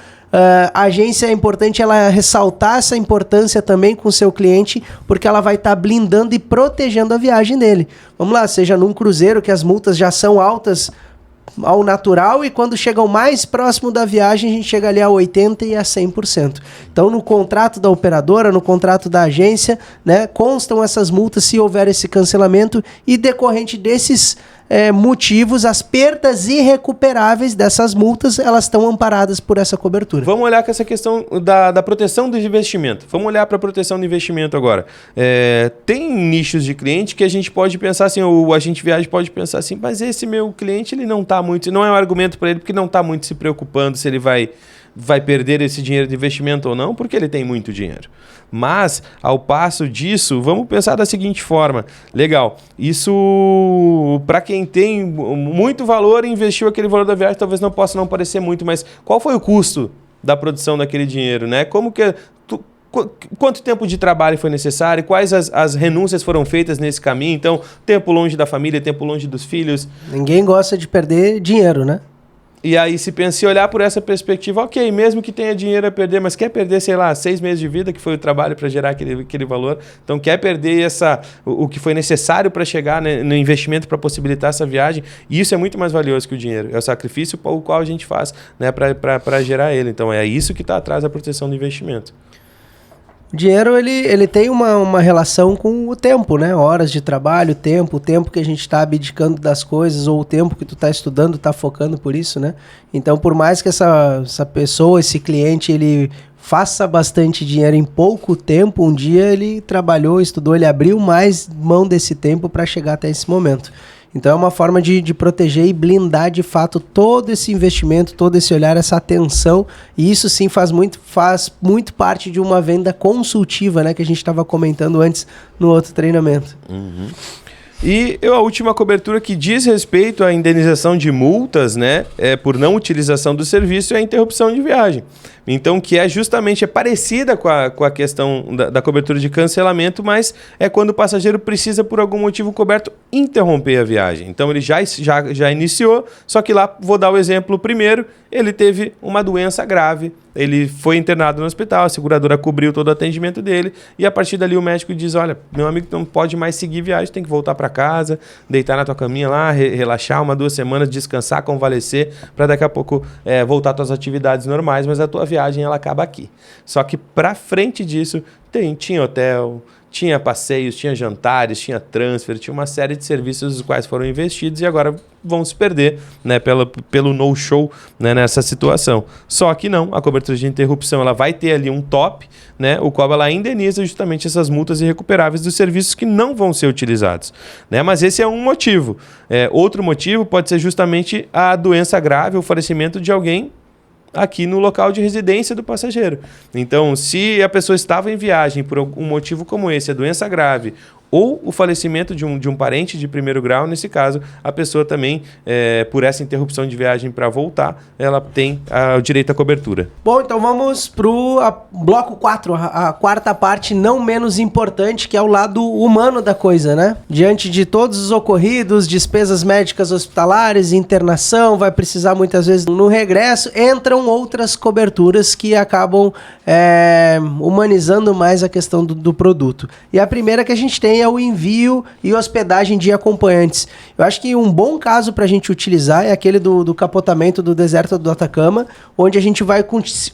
A agência é importante ela ressaltar essa importância também com o seu cliente, porque ela vai estar blindando e protegendo a viagem dele. Vamos lá, seja num cruzeiro que as multas já são altas ao natural, e quando chegam mais próximo da viagem, a gente chega ali a 80% e a 100%. Então, no contrato da operadora, no contrato da agência, né, constam essas multas se houver esse cancelamento, e decorrente desses motivos, as perdas irrecuperáveis dessas multas, elas estão amparadas por essa cobertura. Vamos olhar com essa questão da proteção do investimento. Vamos olhar para a proteção do investimento agora. Tem nichos de cliente que a gente pode pensar assim, o agente de viagem pode pensar assim, mas esse meu cliente, ele não está muito, não é um argumento para ele, porque não está muito se preocupando se ele vai perder esse dinheiro de investimento ou não, porque ele tem muito dinheiro. Mas, ao passo disso, vamos pensar da seguinte forma. Legal, isso para quem tem muito valor e investiu aquele valor da viagem, talvez não possa não parecer muito, mas qual foi o custo da produção daquele dinheiro, né? Quanto tempo de trabalho foi necessário? Quais as renúncias foram feitas nesse caminho? Então, tempo longe da família, tempo longe dos filhos. Ninguém gosta de perder dinheiro, né? E aí se pensa em olhar por essa perspectiva, ok, mesmo que tenha dinheiro a perder, mas quer perder, sei lá, 6 meses de vida, que foi o trabalho para gerar aquele valor, então quer perder o que foi necessário para chegar, né, no investimento para possibilitar essa viagem, e isso é muito mais valioso que o dinheiro, é o sacrifício o qual a gente faz, né, para gerar ele. Então é isso que está atrás da proteção do investimento. O dinheiro, ele tem uma relação com o tempo, né? Horas de trabalho, o tempo que a gente está abdicando das coisas, ou o tempo que tu está estudando, está focando por isso, né? Então, por mais que essa pessoa, esse cliente, ele faça bastante dinheiro em pouco tempo, um dia ele trabalhou, estudou, ele abriu mais mão desse tempo para chegar até esse momento. Então é uma forma de proteger e blindar de fato todo esse investimento, todo esse olhar, essa atenção, e isso sim faz muito parte de uma venda consultiva, né, que a gente estava comentando antes no outro treinamento. Uhum. E a última cobertura que diz respeito à indenização de multas, né, por não utilização do serviço, é a interrupção de viagem. Então, que é parecida com a questão da cobertura de cancelamento, mas é quando o passageiro precisa, por algum motivo coberto, interromper a viagem. Então, ele já iniciou, só que lá, vou dar o exemplo primeiro, ele teve uma doença grave, ele foi internado no hospital, a seguradora cobriu todo o atendimento dele, e a partir dali o médico diz, olha, meu amigo não pode mais seguir viagem, tem que voltar para casa, deitar na tua caminha lá, relaxar 1-2 semanas, descansar, convalescer, para daqui a pouco voltar às tuas atividades normais, mas a tua viagem ela acaba aqui. Só que para frente disso, tinha hotel, tinha passeios, tinha jantares, tinha transfer, tinha uma série de serviços os quais foram investidos e agora vão se perder, né, pelo no-show, né, nessa situação. Só que não, a cobertura de interrupção ela vai ter ali um top, né, o qual ela indeniza justamente essas multas irrecuperáveis dos serviços que não vão ser utilizados. Né? Mas esse é um motivo. Outro motivo pode ser justamente a doença grave, o falecimento de alguém aqui no local de residência do passageiro. Então, se a pessoa estava em viagem por um motivo como esse, a doença grave, ou o falecimento de um parente de primeiro grau, nesse caso, a pessoa também, por essa interrupção de viagem para voltar, ela tem o direito à cobertura. Bom, então vamos para o bloco 4, a quarta parte não menos importante, que é o lado humano da coisa, né? Diante de todos os ocorridos, despesas médicas hospitalares, internação, vai precisar muitas vezes no regresso, entram outras coberturas que acabam humanizando mais a questão do produto. E a primeira que a gente tem é o envio e hospedagem de acompanhantes. Eu acho que um bom caso para a gente utilizar é aquele do capotamento do deserto do Atacama, onde a gente vai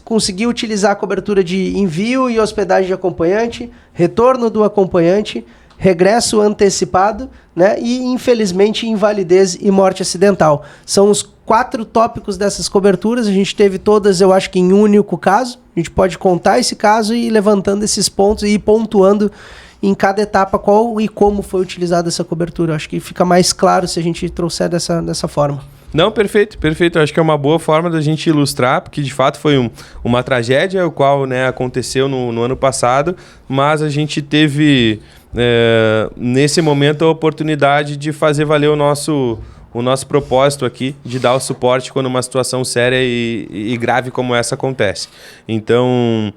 conseguir utilizar a cobertura de envio e hospedagem de acompanhante, retorno do acompanhante, regresso antecipado, né, e infelizmente invalidez e morte acidental. São os 4 tópicos dessas coberturas, a gente teve todas, eu acho que em um único caso. A gente pode contar esse caso e ir levantando esses pontos e ir pontuando em cada etapa qual e como foi utilizada essa cobertura. Eu acho que fica mais claro se a gente trouxer dessa forma. Não, perfeito, perfeito. Eu acho que é uma boa forma da gente ilustrar, porque de fato foi uma tragédia, o qual, né, aconteceu no ano passado, mas a gente teve, nesse momento, a oportunidade de fazer valer o nosso propósito aqui, de dar o suporte quando uma situação séria e grave como essa acontece. Então,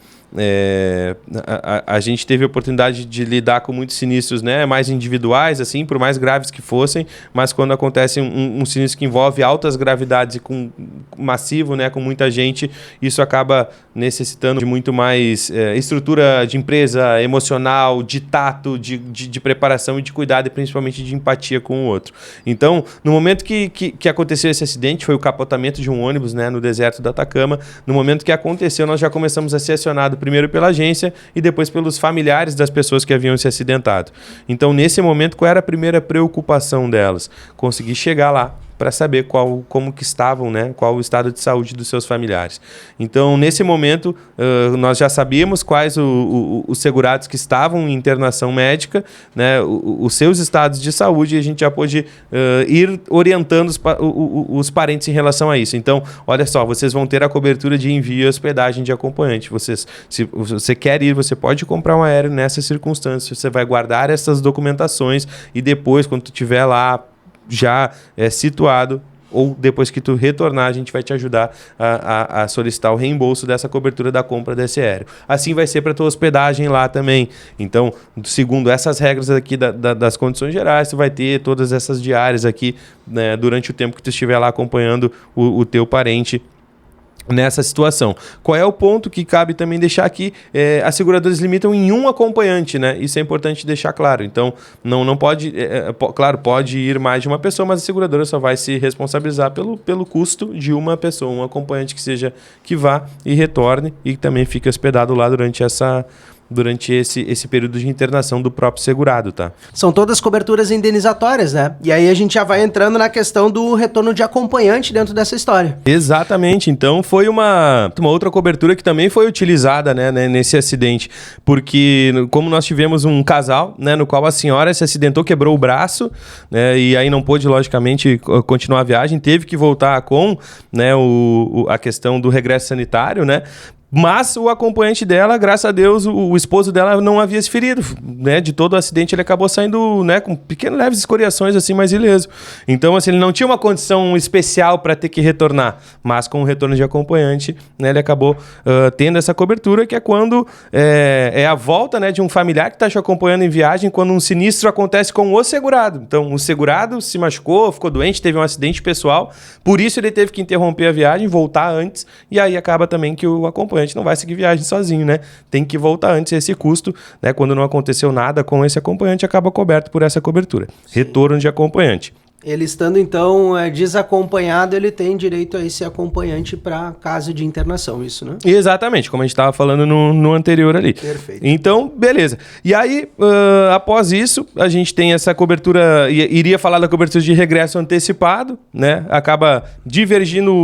a gente teve a oportunidade de lidar com muitos sinistros, né, mais individuais, assim, por mais graves que fossem, mas quando acontece um sinistro que envolve altas gravidades e com massivo, né, com muita gente, isso acaba necessitando de muito mais estrutura de empresa, emocional, de tato, de preparação e de cuidado e principalmente de empatia com o outro. Então, no momento que aconteceu esse acidente, foi o capotamento de um ônibus, né, no deserto do Atacama. No momento que aconteceu, nós já começamos a ser acionados primeiro pela agência e depois pelos familiares das pessoas que haviam se acidentado. Então, nesse momento, qual era a primeira preocupação delas? Conseguir chegar lá para saber como que estavam, né? Qual o estado de saúde dos seus familiares. Então, nesse momento, nós já sabíamos quais os segurados que estavam em internação médica, né? Os seus estados de saúde, e a gente já pôde ir orientando os parentes em relação a isso. Então, olha só, vocês vão ter a cobertura de envio e hospedagem de acompanhante. Se você quer ir, você pode comprar um aéreo nessas circunstâncias, você vai guardar essas documentações e depois, quando tu estiver lá, já situado, ou depois que tu retornar, a gente vai te ajudar a solicitar o reembolso dessa cobertura da compra desse aéreo. Assim vai ser para tua hospedagem lá também. Então, segundo essas regras aqui das condições gerais, tu vai ter todas essas diárias aqui, né, durante o tempo que tu estiver lá acompanhando o teu parente nessa situação. Qual é o ponto que cabe também deixar aqui? As seguradoras limitam em um acompanhante, né? Isso é importante deixar claro. Então, não pode... claro, pode ir mais de uma pessoa, mas a seguradora só vai se responsabilizar pelo custo de uma pessoa, um acompanhante que vá e retorne e também fique hospedado lá durante esse período de internação do próprio segurado, tá? São todas coberturas indenizatórias, né? E aí a gente já vai entrando na questão do retorno de acompanhante dentro dessa história. Exatamente. Então foi uma outra cobertura que também foi utilizada, né, nesse acidente, porque como nós tivemos um casal, né, no qual a senhora se acidentou, quebrou o braço, né, e aí não pôde, logicamente, continuar a viagem, teve que voltar com, né, a questão do regresso sanitário, né? Mas o acompanhante dela, graças a Deus, o esposo dela não havia se ferido, né? De todo o acidente ele acabou saindo, né, com pequenas leves escoriações, assim, mas ileso. Então, assim, ele não tinha uma condição especial para ter que retornar, mas com o retorno de acompanhante, né, ele acabou tendo essa cobertura, que é quando é a volta, né, de um familiar que está te acompanhando em viagem, quando um sinistro acontece com o segurado. Então, o segurado se machucou, ficou doente, teve um acidente pessoal, por isso ele teve que interromper a viagem, voltar antes, e aí acaba também que o acompanhante não vai seguir viagem sozinho, né? Tem que voltar antes. Esse custo, né? Quando não aconteceu nada com esse acompanhante, acaba coberto por essa cobertura. Sim. Retorno de acompanhante. Ele estando, então, desacompanhado, ele tem direito a esse acompanhante para caso de internação, isso, né? Exatamente, como a gente estava falando no anterior ali. Perfeito. Então, beleza. E aí, após isso, a gente tem essa cobertura, iria falar da cobertura de regresso antecipado, né? Acaba divergindo,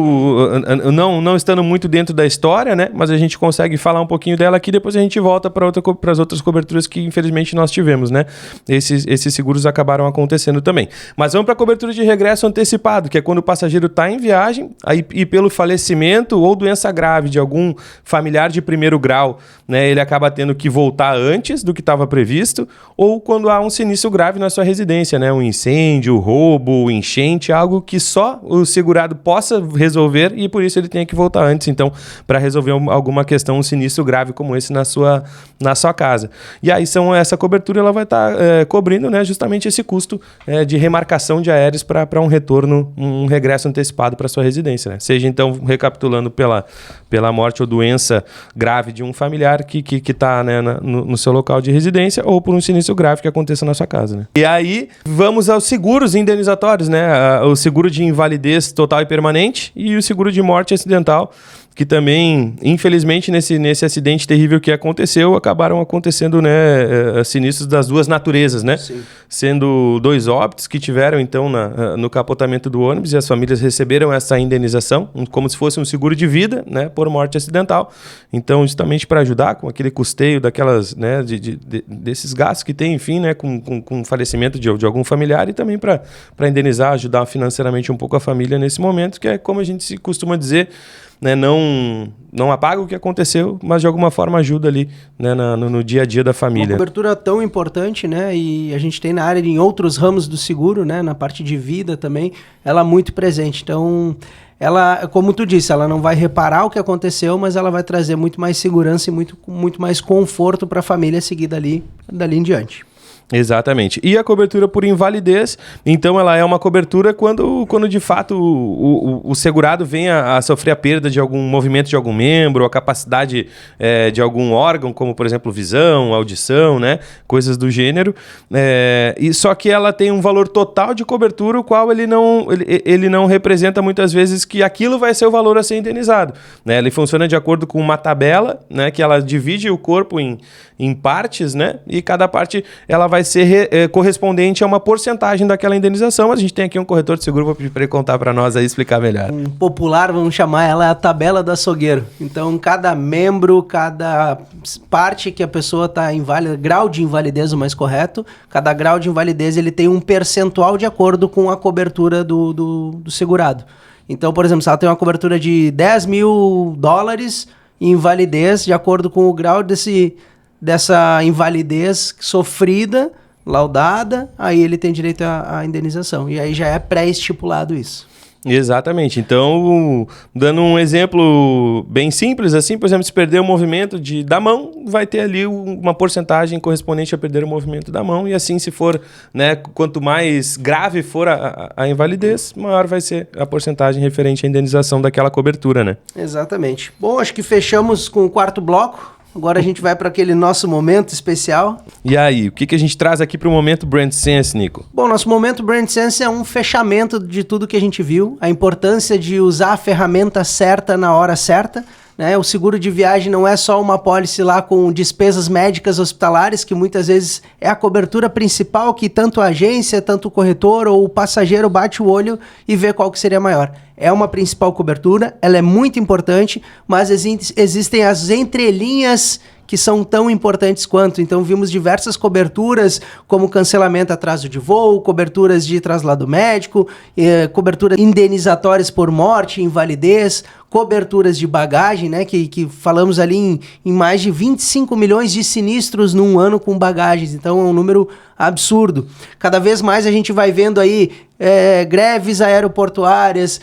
não estando muito dentro da história, né? Mas a gente consegue falar um pouquinho dela aqui, depois a gente volta para as outras coberturas que, infelizmente, nós tivemos, né? Esses seguros acabaram acontecendo também. Mas vamos para a cobertura de regresso antecipado, que é quando o passageiro está em viagem e pelo falecimento ou doença grave de algum familiar de primeiro grau, né, ele acaba tendo que voltar antes do que estava previsto, ou quando há um sinistro grave na sua residência, né, um incêndio, roubo, enchente, algo que só o segurado possa resolver e por isso ele tem que voltar antes, então, para resolver alguma questão, um sinistro grave como esse na sua casa. E aí essa cobertura ela vai estar cobrindo, né, justamente esse custo de remarcação de aéreos para um retorno, um regresso antecipado para sua residência, né? Seja então recapitulando pela morte ou doença grave de um familiar que está, né, no seu local de residência ou por um sinistro grave que aconteça na sua casa, né? E aí vamos aos seguros indenizatórios, né? O seguro de invalidez total e permanente e o seguro de morte acidental, que também, infelizmente, nesse acidente terrível que aconteceu, acabaram acontecendo, né, sinistros das duas naturezas, né? Sim. Sendo 2 óbitos que tiveram, então, no capotamento do ônibus, e as famílias receberam essa indenização, como se fosse um seguro de vida, né, por morte acidental. Então, justamente para ajudar com aquele custeio daquelas, né, desses gastos que tem, enfim, né, com o falecimento de algum familiar, e também para indenizar, ajudar financeiramente um pouco a família nesse momento, que é como a gente costuma dizer, né, não apaga o que aconteceu, mas de alguma forma ajuda ali, né, no dia a dia da família. Uma cobertura tão importante, né, e a gente tem na área, em outros ramos do seguro, né, na parte de vida também, ela muito presente. Então, ela, como tu disse, ela não vai reparar o que aconteceu, mas ela vai trazer muito mais segurança e muito mais conforto para a família seguir dali em diante. Exatamente. E a cobertura por invalidez, então ela é uma cobertura quando de fato o segurado vem a sofrer a perda de algum movimento de algum membro, a capacidade de algum órgão, como por exemplo visão, audição, né? Coisas do gênero. E só que ela tem um valor total de cobertura, o qual ele não representa muitas vezes que aquilo vai ser o valor a ser indenizado. Né? Ele funciona de acordo com uma tabela, né? Que ela divide o corpo em partes, né? E cada parte ela vai ser correspondente a uma porcentagem daquela indenização. Mas a gente tem aqui um corretor de seguro, vou pedir para ele contar para nós aí, explicar melhor. Um popular, vamos chamar ela a tabela do açougueiro. Então, cada membro, cada parte que a pessoa está inválida, grau de invalidez o mais correto, cada grau de invalidez ele tem um percentual de acordo com a cobertura do segurado. Então, por exemplo, se ela tem uma cobertura de $10 mil, invalidez, de acordo com o grau dessa invalidez sofrida, laudada, aí ele tem direito à indenização. E aí já é pré-estipulado isso. Exatamente. Então, dando um exemplo bem simples, assim, por exemplo, se perder o movimento da mão, vai ter ali uma porcentagem correspondente a perder o movimento da mão, e assim, se for, né, quanto mais grave for a invalidez, maior vai ser a porcentagem referente à indenização daquela cobertura, né? Exatamente. Bom, acho que fechamos com o quarto bloco. Agora a gente vai para aquele nosso momento especial. E aí, o que a gente traz aqui para o momento Brand Sense, Nico? Bom, nosso momento Brand Sense é um fechamento de tudo que a gente viu, a importância de usar a ferramenta certa na hora certa. Né? O seguro de viagem não é só uma pólice lá com despesas médicas hospitalares, que muitas vezes é a cobertura principal que tanto a agência, tanto o corretor ou o passageiro bate o olho e vê qual que seria maior. É uma principal cobertura, ela é muito importante, mas existem as entrelinhas que são tão importantes quanto. Então vimos diversas coberturas, como cancelamento atraso de voo, coberturas de traslado médico, coberturas indenizatórias por morte, invalidez, coberturas de bagagem, né, que falamos ali em mais de 25 milhões de sinistros num ano com bagagens. Então é um número absurdo. Cada vez mais a gente vai vendo aí greves aeroportuárias.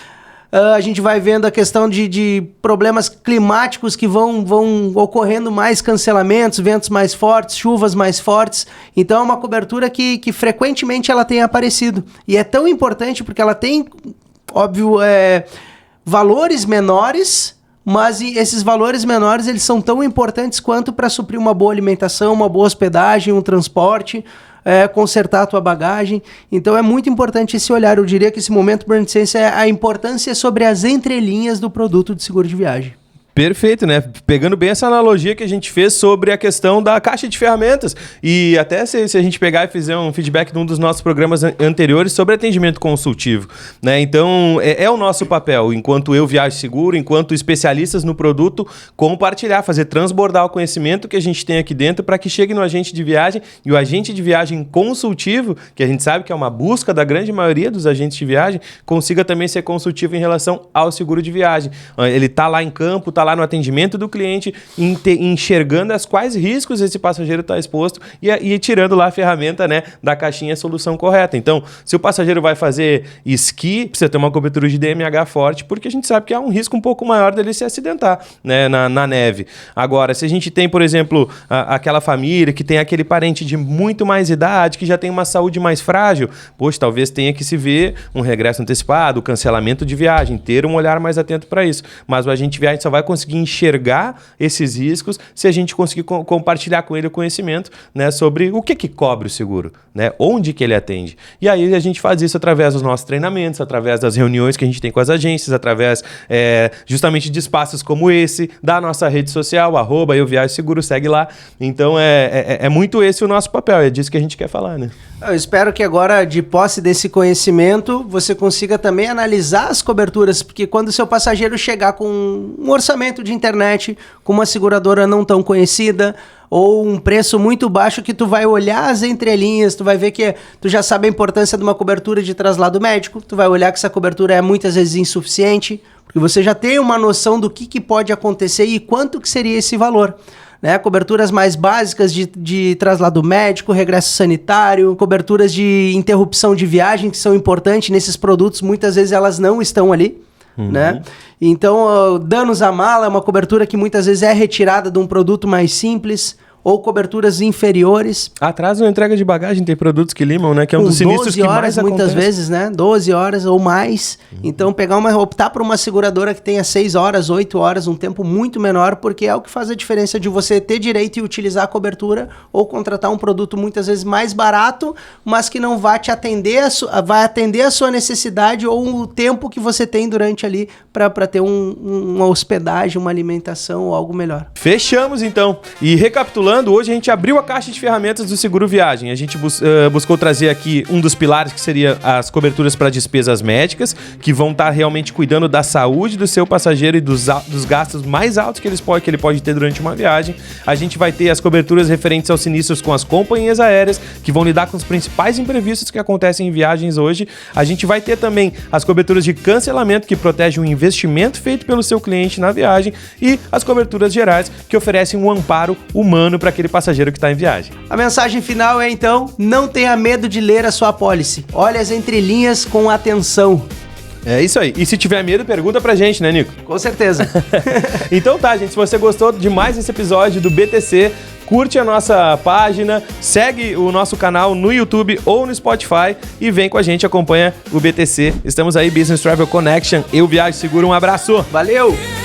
A gente vai vendo a questão de problemas climáticos que vão ocorrendo, mais cancelamentos, ventos mais fortes, chuvas mais fortes. Então é uma cobertura que frequentemente ela tem aparecido. E é tão importante porque ela tem, óbvio, valores menores, mas esses valores menores eles são tão importantes quanto para suprir uma boa alimentação, uma boa hospedagem, um transporte, consertar a tua bagagem. Então é muito importante esse olhar. Eu diria que esse momento Brand Sense é a importância sobre as entrelinhas do produto de seguro de viagem. Perfeito, né? Pegando bem essa analogia que a gente fez sobre a questão da caixa de ferramentas. E até se a gente pegar e fizer um feedback num dos nossos programas anteriores sobre atendimento consultivo, né? Então, é o nosso papel, enquanto Eu Viajo Seguro, enquanto especialistas no produto, compartilhar, fazer transbordar o conhecimento que a gente tem aqui dentro para que chegue no agente de viagem. E o agente de viagem consultivo, que a gente sabe que é uma busca da grande maioria dos agentes de viagem, consiga também ser consultivo em relação ao seguro de viagem. Ele está lá em campo, está lá no atendimento do cliente, enxergando quais riscos esse passageiro está exposto e tirando lá a ferramenta, né, da caixinha a solução correta. Então, se o passageiro vai fazer esqui, precisa ter uma cobertura de DMH forte, porque a gente sabe que há um risco um pouco maior dele se acidentar, né, na neve. Agora, se a gente tem, por exemplo, aquela família que tem aquele parente de muito mais idade, que já tem uma saúde mais frágil, poxa, talvez tenha que se ver um regresso antecipado, cancelamento de viagem, ter um olhar mais atento para isso. Mas o agente de viagem só vai conseguir enxergar esses riscos se a gente conseguir compartilhar com ele o conhecimento, né, sobre o que cobre o seguro, né, onde que ele atende. E aí a gente faz isso através dos nossos treinamentos, através das reuniões que a gente tem com as agências, através justamente de espaços como esse, da nossa rede social, @Eu Viajo Seguro, segue lá. Então é muito esse o nosso papel, é disso que a gente quer falar, né? Eu espero que agora, de posse desse conhecimento, você consiga também analisar as coberturas, porque quando o seu passageiro chegar com um orçamento de internet, com uma seguradora não tão conhecida, ou um preço muito baixo, que tu vai olhar as entrelinhas, tu vai ver que tu já sabe a importância de uma cobertura de traslado médico, tu vai olhar que essa cobertura é muitas vezes insuficiente, porque você já tem uma noção do que pode acontecer e quanto que seria esse valor. Né? Coberturas mais básicas de traslado médico, regresso sanitário, coberturas de interrupção de viagem, que são importantes nesses produtos, muitas vezes elas não estão ali. Né? Então, danos à mala é uma cobertura que muitas vezes é retirada de um produto mais simples. ou coberturas inferiores. Atrás da entrega de bagagem tem produtos que limam, né? Que é um Com dos sinistros 12 que horas, mais muitas acontece. vezes, né? 12 horas ou mais. Então, optar por uma seguradora que tenha 6 horas, 8 horas, um tempo muito menor, porque é o que faz a diferença de você ter direito e utilizar a cobertura ou contratar um produto muitas vezes mais barato, mas que não vai te atender, vai atender a sua necessidade ou o tempo que você tem durante ali para ter uma hospedagem, uma alimentação ou algo melhor. Fechamos, então. E recapitulando, hoje a gente abriu a caixa de ferramentas do Seguro Viagem. A gente buscou trazer aqui um dos pilares, que seria as coberturas para despesas médicas, que vão estar realmente cuidando da saúde do seu passageiro e dos gastos mais altos que ele pode ter durante uma viagem. A gente vai ter as coberturas referentes aos sinistros com as companhias aéreas, que vão lidar com os principais imprevistos que acontecem em viagens hoje. A gente vai ter também as coberturas de cancelamento, que protegem o investimento feito pelo seu cliente na viagem, e as coberturas gerais, que oferecem um amparo humano para aquele passageiro que está em viagem. A mensagem final é, então, não tenha medo de ler a sua apólice. Olhe as entrelinhas com atenção. É isso aí. E se tiver medo, pergunta pra gente, né, Nico? Com certeza. Então tá, gente. Se você gostou de mais esse episódio do BTC, curte a nossa página, segue o nosso canal no YouTube ou no Spotify e vem com a gente, acompanha o BTC. Estamos aí, Business Travel Connection. Eu Viajo Seguro, um abraço. Valeu!